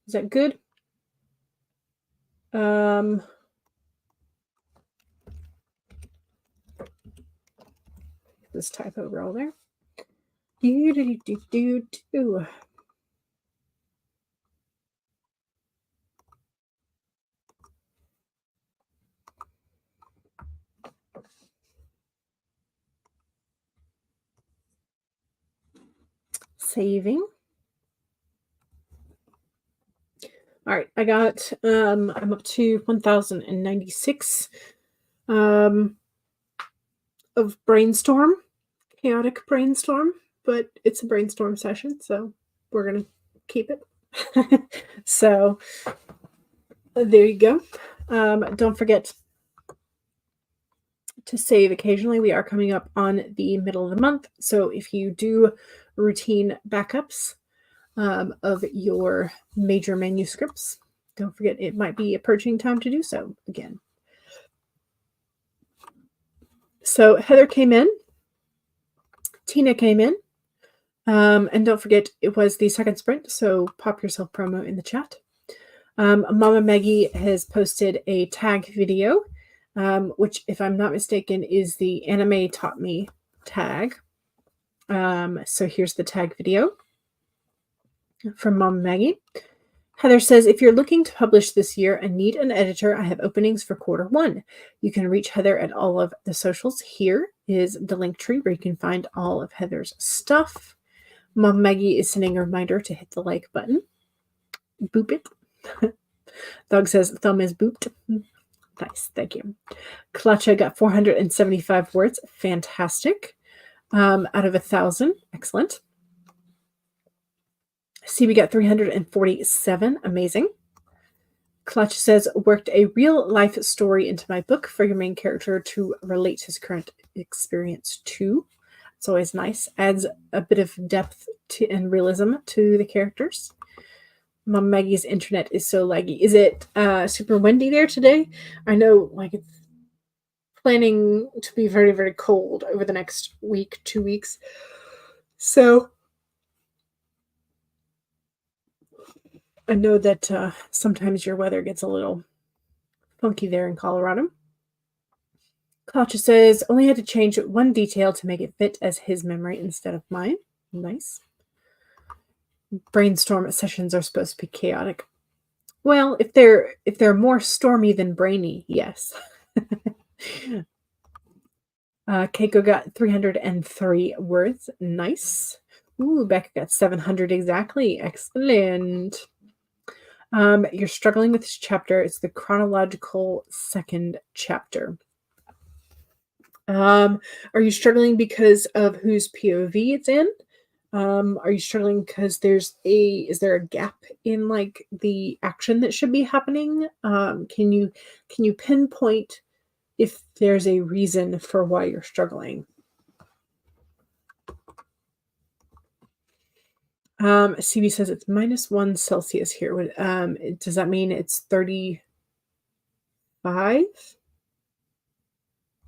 Is that good? Um, this typo roll there. Do, do, do, do, do. Saving. All right, I got I'm up to 1096 of brainstorm, chaotic brainstorm, but it's a brainstorm session, so we're gonna keep it. So there you go. Don't forget to save occasionally. We are coming up on the middle of the month, so if you do routine backups of your major manuscripts, don't forget it might be a purging time to do so again. So Heather came in, Tina came in, and don't forget it was the second sprint, so pop yourself promo in the chat. Mama Maggie has posted a tag video, which, if I'm not mistaken, is the Anime Taught Me tag. So here's the tag video from Mama Maggie. Heather says, if you're looking to publish this year and need an editor, I have openings for Q1. You can reach Heather at all of the socials. Here is the link tree where you can find all of Heather's stuff. Mom Maggie is sending a reminder to hit the like button. Boop it. Dog says, thumb is booped. Nice, thank you. Klacha got 475 words. Fantastic. Out of 1,000. Excellent. CB got 347. Amazing. Clutch says, worked a real life story into my book for your main character to relate his current experience to. It's always nice. Adds a bit of depth and realism to the characters. Mom Maggie's internet is so laggy. Is it super windy there today? I know, like, it's planning to be very, very cold over the next week, 2 weeks. So I know that sometimes your weather gets a little funky there in Colorado. Klacha says, only had to change one detail to make it fit as his memory instead of mine. Nice. Brainstorm sessions are supposed to be chaotic. Well, if they're more stormy than brainy, yes. Keiko got 303 words. Nice. Ooh, Becca got 700 exactly. Excellent. You're struggling with this chapter. It's the chronological second chapter. Are you struggling because of whose POV it's in? Are you struggling because is there a gap in like the action that should be happening? Can you pinpoint if there's a reason for why you're struggling? CB says it's -1 Celsius here. Does that mean it's 35?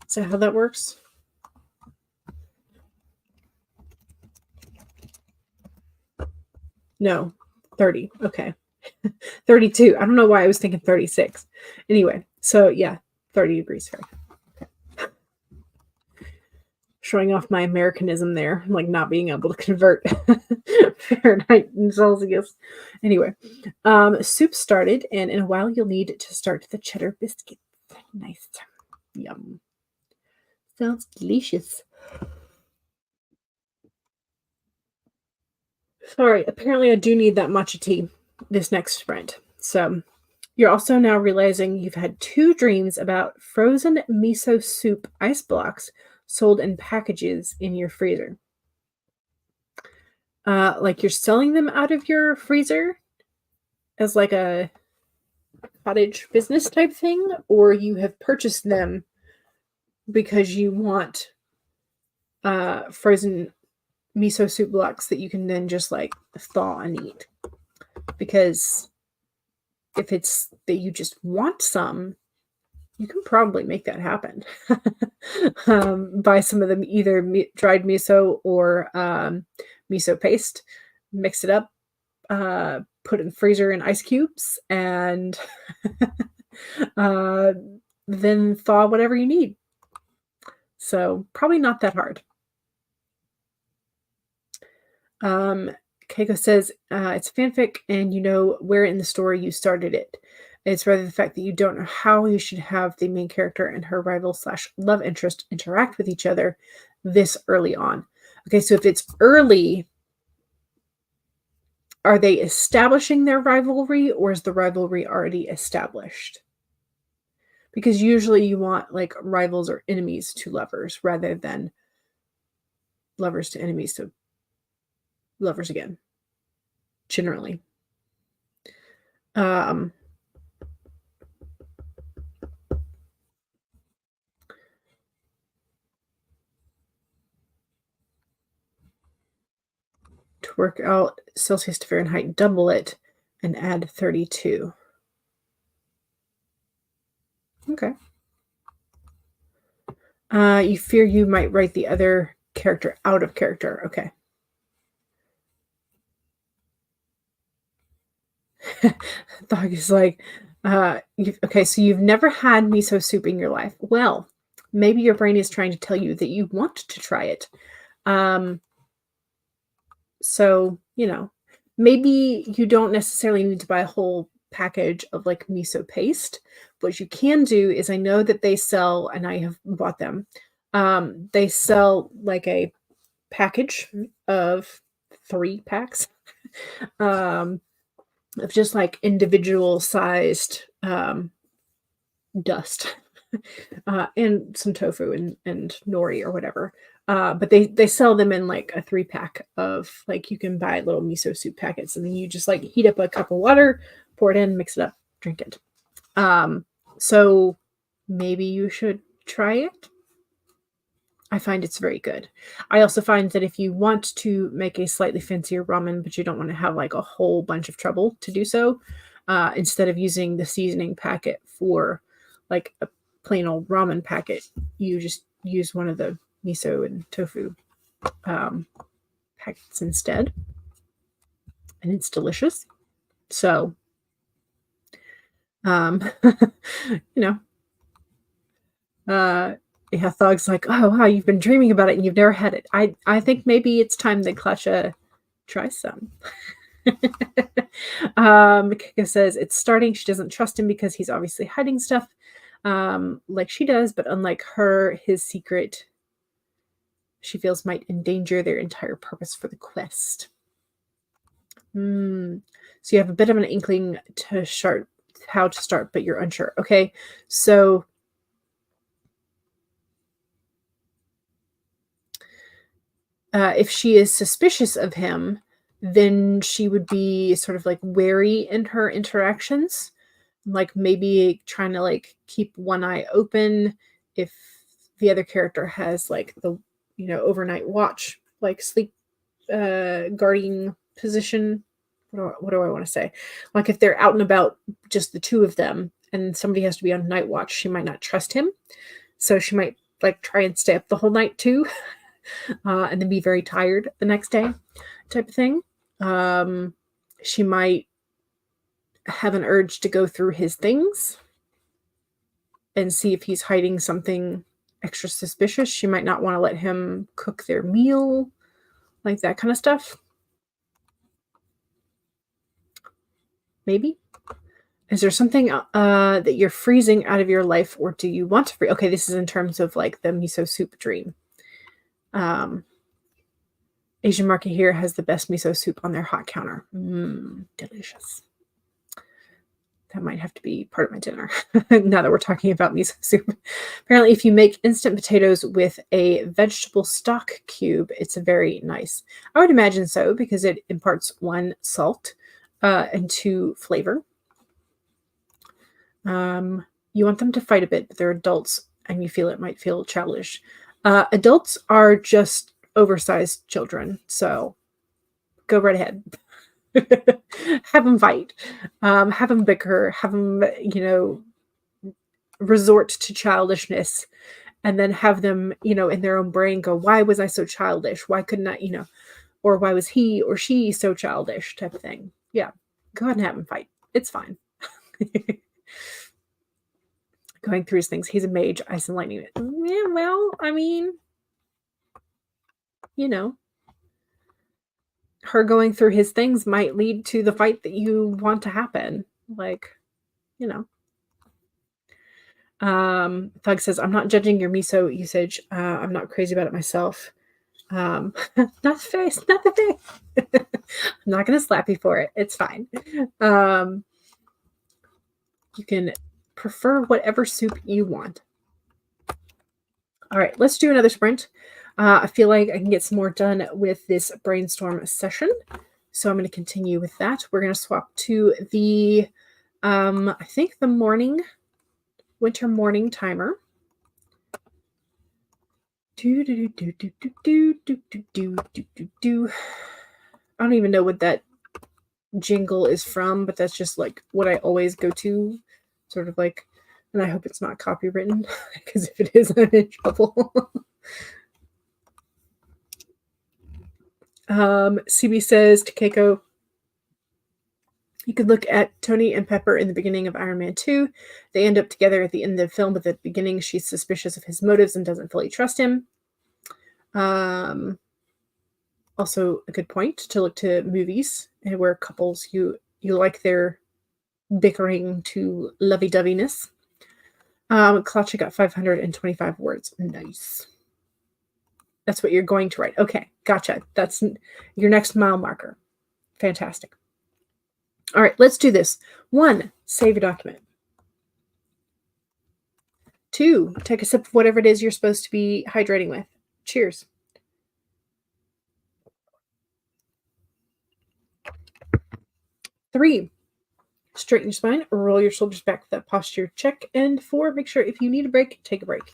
Is that how that works? No, 30. Okay. 32. I don't know why I was thinking 36. Anyway, so yeah, 30 degrees Fahrenheit. Okay. Showing off my Americanism there, like not being able to convert Fahrenheit and Celsius. Anyway, soup started, and in a while you'll need to start the cheddar biscuits. Nice. Yum. Sounds delicious. Sorry, apparently I do need that matcha tea this next sprint. So you're also now realizing you've had 2 dreams about frozen miso soup ice blocks sold in packages in your freezer. Like you're selling them out of your freezer as like a cottage business type thing, or you have purchased them because you want frozen miso soup blocks that you can then just like thaw and eat. Because if it's that you just want some, you can probably make that happen. Buy some of them, either dried miso or miso paste. mix it up, put it in the freezer in ice cubes, and uh, then thaw whatever you need. So probably not that hard. Um, Keiko says it's fanfic, and you know where in the story you started it. It's rather the fact that you don't know how you should have the main character and her rival slash love interest interact with each other this early on. Okay, so if it's early, are they establishing their rivalry, or is the rivalry already established? Because usually you want like rivals or enemies to lovers rather than lovers to enemies to lovers again, generally. Um, to work out Celsius to Fahrenheit, double it and add 32. Okay. You fear you might write the other character out of character. Okay. Dog is like, okay, so you've never had miso soup in your life. Well, maybe your brain is trying to tell you that you want to try it. So, maybe you don't necessarily need to buy a whole package of like miso paste. What you can do is I know that they sell, and I have bought them. They sell like a package of 3 packs of just like individual sized dust and some tofu and nori or whatever. But they sell them in like a 3-pack of like you can buy little miso soup packets, and then you just like heat up a cup of water, pour it in, mix it up, drink it. So maybe you should try it. I find it's very good. I also find that if you want to make a slightly fancier ramen, but you don't want to have like a whole bunch of trouble to do so, instead of using the seasoning packet for like a plain old ramen packet, you just use one of the miso and tofu packets instead, and it's delicious. So, you know, yeah, Thog's like, oh wow, you've been dreaming about it and you've never had it. I think maybe it's time that Klasha tries some. Kika says it's starting. She doesn't trust him because he's obviously hiding stuff, like she does, but unlike her, his secret she feels might endanger their entire purpose for the quest. So you have a bit of an inkling to start how to start, but you're unsure. Okay, so if she is suspicious of him, then she would be sort of like wary in her interactions, like maybe trying to like keep one eye open if the other character has like the overnight watch, like sleep guarding position. What do I want to say? Like if they're out and about, just the two of them, and somebody has to be on night watch, she might not trust him, so she might like try and stay up the whole night too. And then be very tired the next day, type of thing. She might have an urge to go through his things and see if he's hiding something extra suspicious. She might not want to let him cook their meal, like that kind of stuff. Maybe. Is there something that you're freezing out of your life, or do you want to freeze? Okay, this is in terms of like the miso soup dream. Asian market here has the best miso soup on their hot counter. Delicious. That might have to be part of my dinner now that we're talking about miso soup. Apparently, if you make instant potatoes with a vegetable stock cube, it's very nice. I would imagine so, because it imparts 1, salt, and 2, flavor. You want them to fight a bit, but they're adults, and you feel it might feel childish. Adults are just oversized children, so go right ahead. Have them fight, have them bicker, have them resort to childishness, and then have them in their own brain go, why was I so childish? Why couldn't I or why was he or she so childish type of thing. Yeah, go ahead and have him fight. It's fine. Going through his things. He's a mage, ice and lightning. Yeah, well, I mean, you know, her going through his things might lead to the fight that you want to happen. Like, you know. Thug says, I'm not judging your miso usage. I'm not crazy about it myself. Not the face, not the face. I'm not going to slap you for it. It's fine. You can prefer whatever soup you want. All right, let's do another sprint. I feel like I can get some more done with this brainstorm session. So I'm going to continue with that. We're going to swap to the, I think the winter morning timer. I don't even know what that jingle is from, but that's just like what I always go to, sort of like, and I hope it's not copywritten because if it is, I'm in trouble. CB says to Keiko, you could look at Tony and Pepper in the beginning of Iron Man 2. They end up together at the end of the film, but at the beginning she's suspicious of his motives and doesn't fully trust him. Also a good point to look to movies and where couples you like their bickering to lovey-doveyness. Klacha got 525 words. Nice. That's what you're going to write. Okay, gotcha. That's your next mile marker. Fantastic. All right, let's do this. 1, save your document. 2, take a sip of whatever it is you're supposed to be hydrating with. Cheers. 3, straighten your spine, roll your shoulders back with that posture check. And 4, make sure if you need a break, take a break.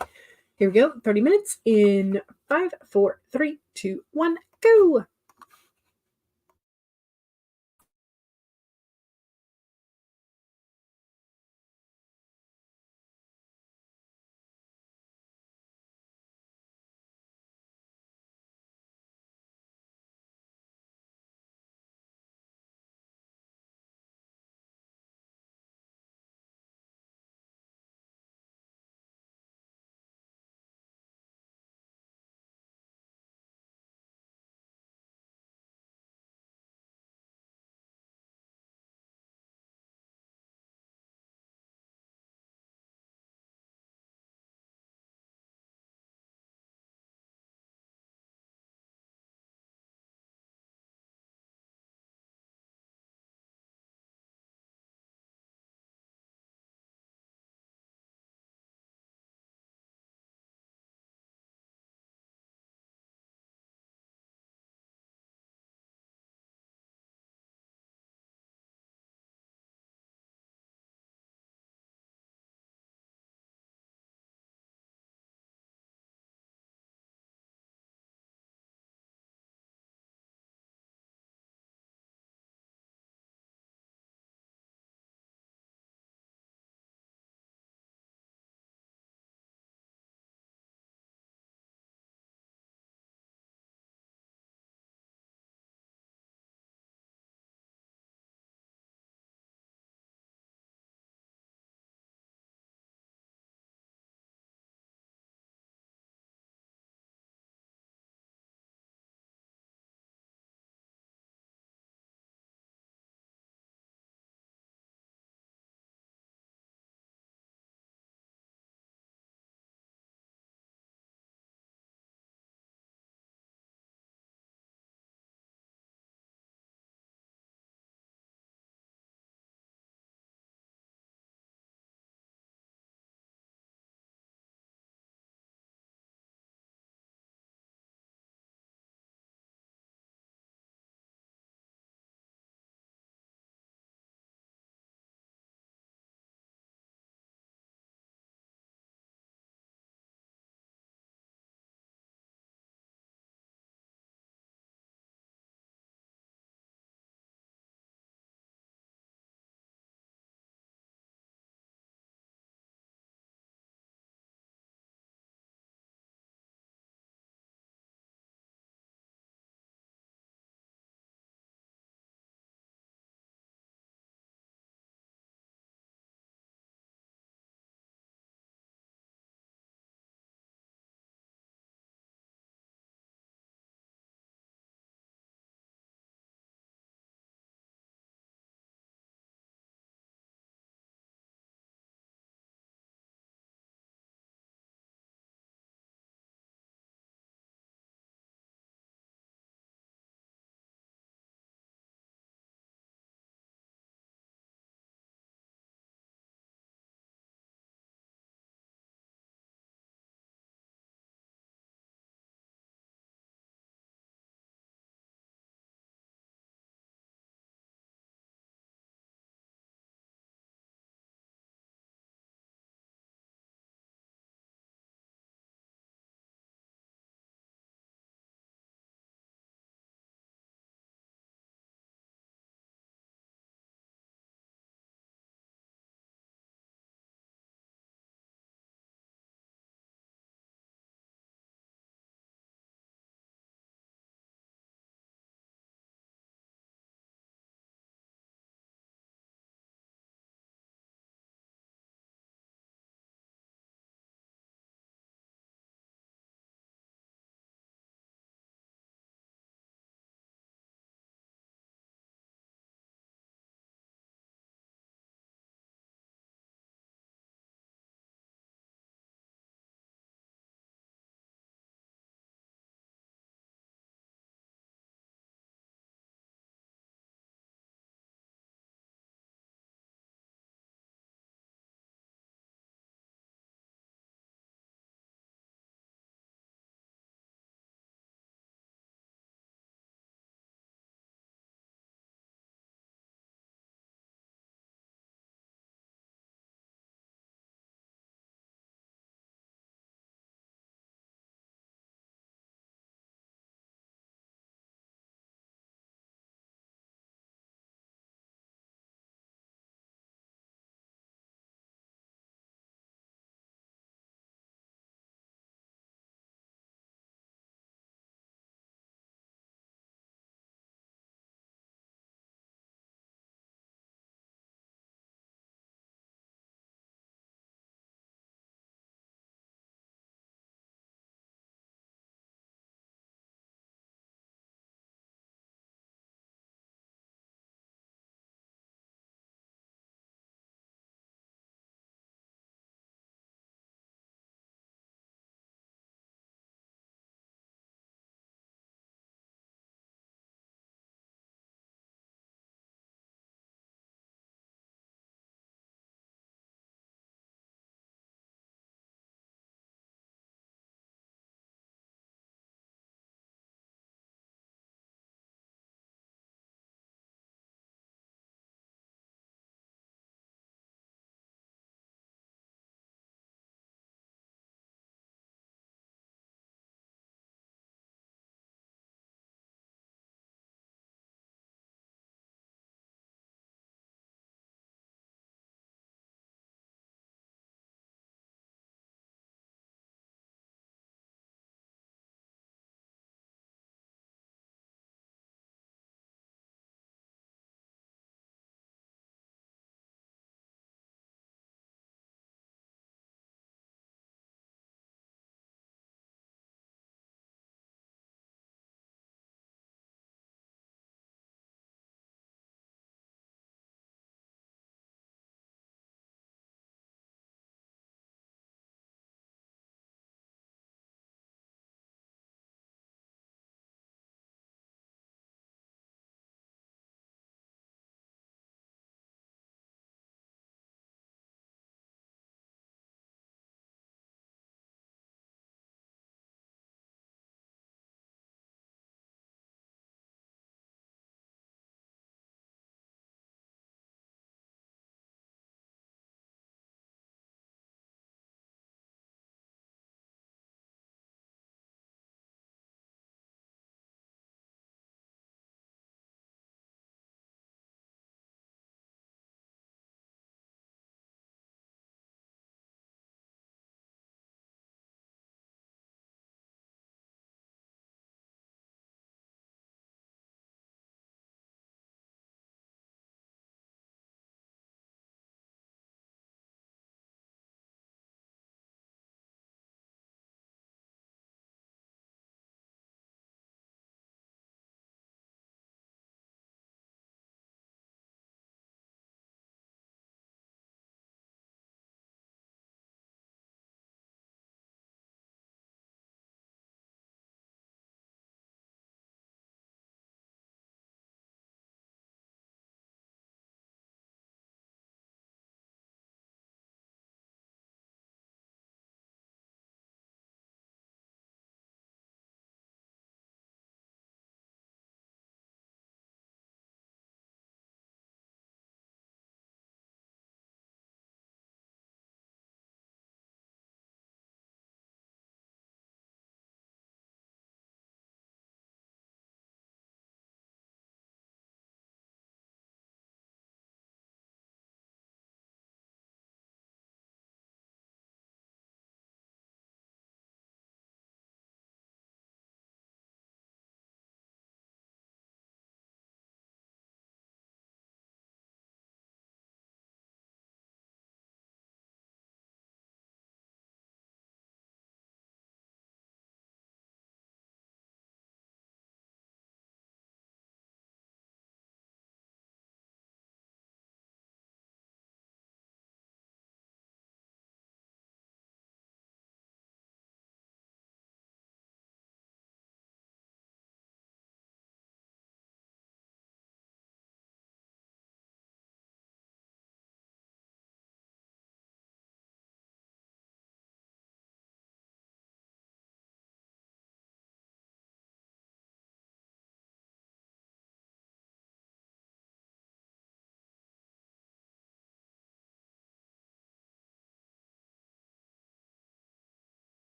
Here we go. 30 minutes in 5, 4, 3, 2, 1, go.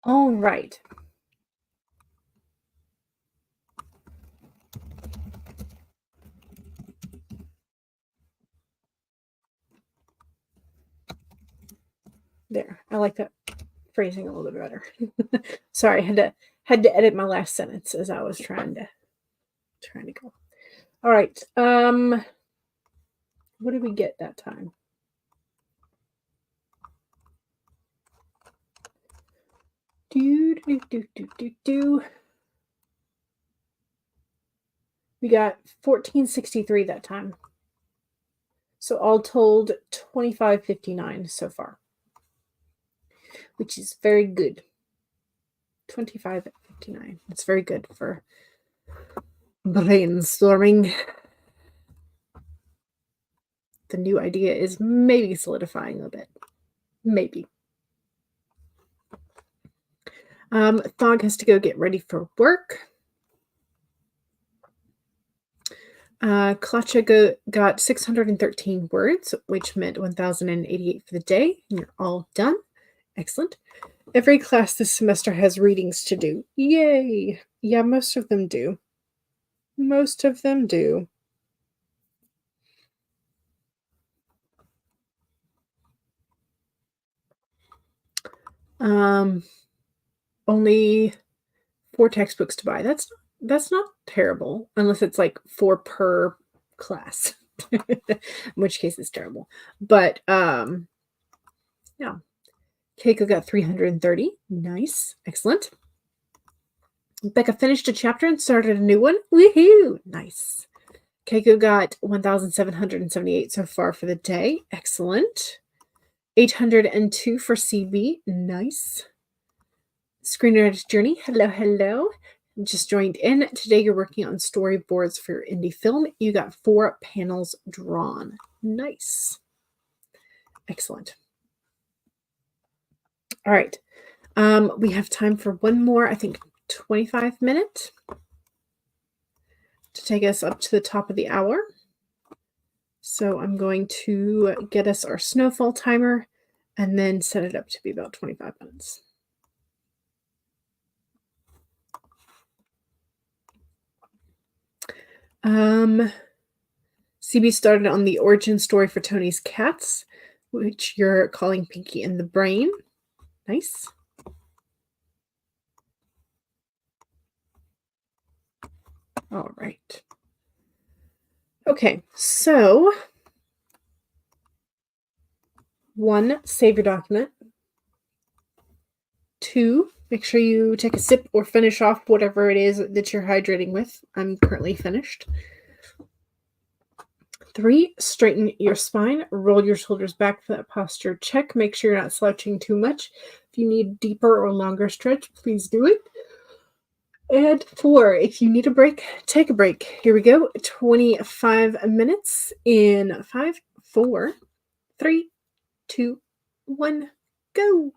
All right. There. I like that phrasing a little bit better. Sorry, had to edit my last sentence as I was trying to go. All right. What did we get that time? Do. We got 1463 that time. So all told 2559 so far, which is very good. 2559. It's very good for brainstorming. The new idea is maybe solidifying a bit. Maybe. Thog has to go get ready for work. Klacha got 613 words, which meant 1,088 for the day, and you're all done. Excellent. Every class this semester has readings to do. Yay! Yeah, most of them do. Most of them do. Only 4 textbooks to buy. That's not terrible, unless it's like 4 per class, in which case it's terrible. But yeah. Keiko got 330. Nice. Excellent. Becca finished a chapter and started a new one. Woohoo! Nice. Keiko got 1,778 so far for the day. Excellent. 802 for CB. Nice. Screenwriter's Journey. Hello, hello. Just joined in. Today you're working on storyboards for your indie film. You got 4 panels drawn. Nice. Excellent. All right. We have time for one more, I think 25 minutes to take us up to the top of the hour. So I'm going to get us our snowfall timer and then set it up to be about 25 minutes. CB started on the origin story for Tony's Cats, which you're calling Pinky and the Brain. Nice. All right. Okay, so 1, save your document. 2, make sure you take a sip or finish off whatever it is that you're hydrating with. I'm currently finished. 3, straighten your spine. Roll your shoulders back for that posture check. Make sure you're not slouching too much. If you need deeper or longer stretch, please do it. And 4, if you need a break, take a break. Here we go. 25 minutes in 5, 4, 3, 2, 1, go.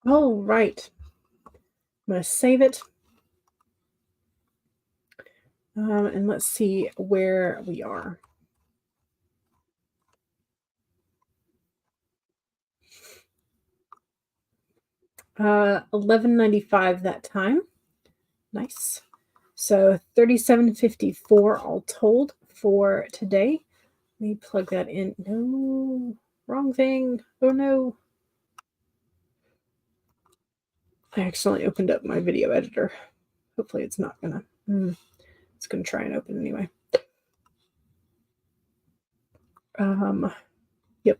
Oh, right. I'm going to save it. And let's see where we are. 11.95 that time. Nice. So 37.54 all told for today. Let me plug that in. No, wrong thing. Oh no. I accidentally opened up my video editor. Hopefully it's not gonna. It's gonna try and open anyway. Yep.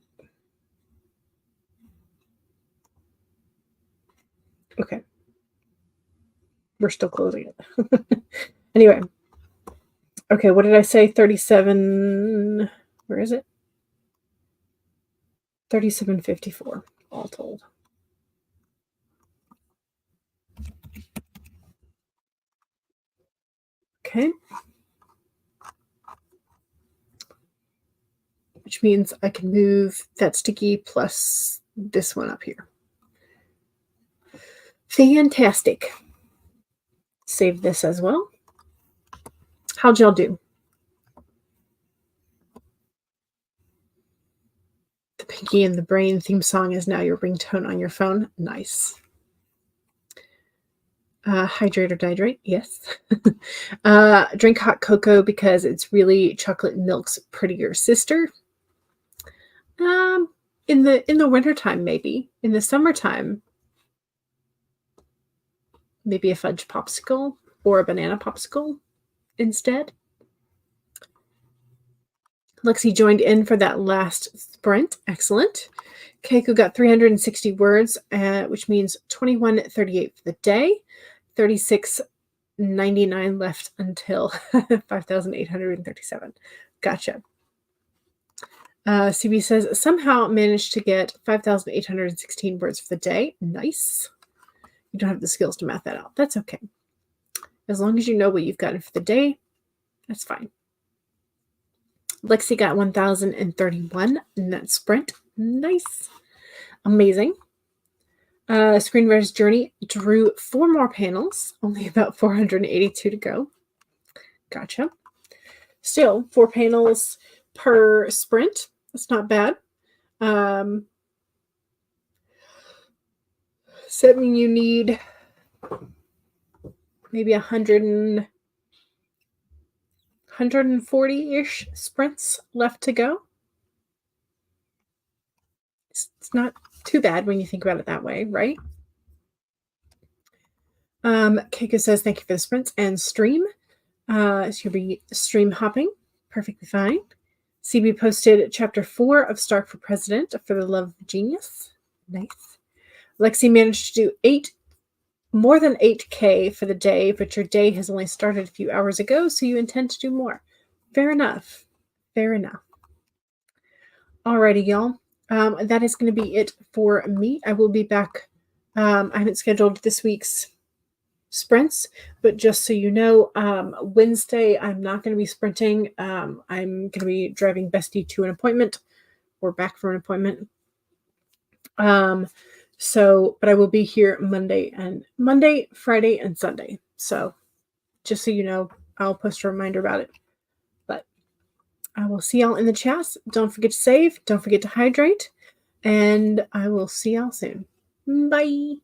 Okay. We're still closing it. Anyway. Okay, what did I say? 37. Where is it? 37.54 all told. Okay. Which means I can move that sticky plus this one up here. Fantastic. Save this as well. How'd y'all do? The Pinky and the Brain theme song is now your ringtone on your phone. Nice. Hydrate or dihydrate? Yes. Drink hot cocoa because it's really chocolate milk's prettier sister. In the wintertime, maybe. In the summertime, maybe a fudge popsicle or a banana popsicle instead. Lexi joined in for that last sprint. Excellent. Keiko got 360 words, which means 21.38 for the day. 36.99 left until 5,837. Gotcha. CB says, somehow managed to get 5,816 words for the day. Nice. You don't have the skills to math that out. That's okay. As long as you know what you've gotten for the day, that's fine. Lexi got 1,031 in that sprint. Nice. Amazing. Screenwriter's Journey drew 4 more panels, only about 482 to go. Gotcha. Still, 4 panels per sprint. That's not bad. So that means you need maybe 140-ish sprints left to go. It's not too bad when you think about it that way, right? Keiko says, thank you for the sprints and stream. So you'll be stream hopping. Perfectly fine. CB posted chapter 4 of Stark for President for the Love of Genius. Nice. Lexi managed to do more than 8K for the day, but your day has only started a few hours ago, so you intend to do more. Fair enough. Fair enough. Alrighty, y'all. That is going to be it for me. I will be back. I haven't scheduled this week's sprints, but just so you know, Wednesday I'm not going to be sprinting. I'm going to be driving Bestie to an appointment or back for an appointment. But I will be here Monday, Friday, and Sunday. So just so you know, I'll post a reminder about it. But I will see y'all in the chats. Don't forget to save. Don't forget to hydrate. And I will see y'all soon. Bye.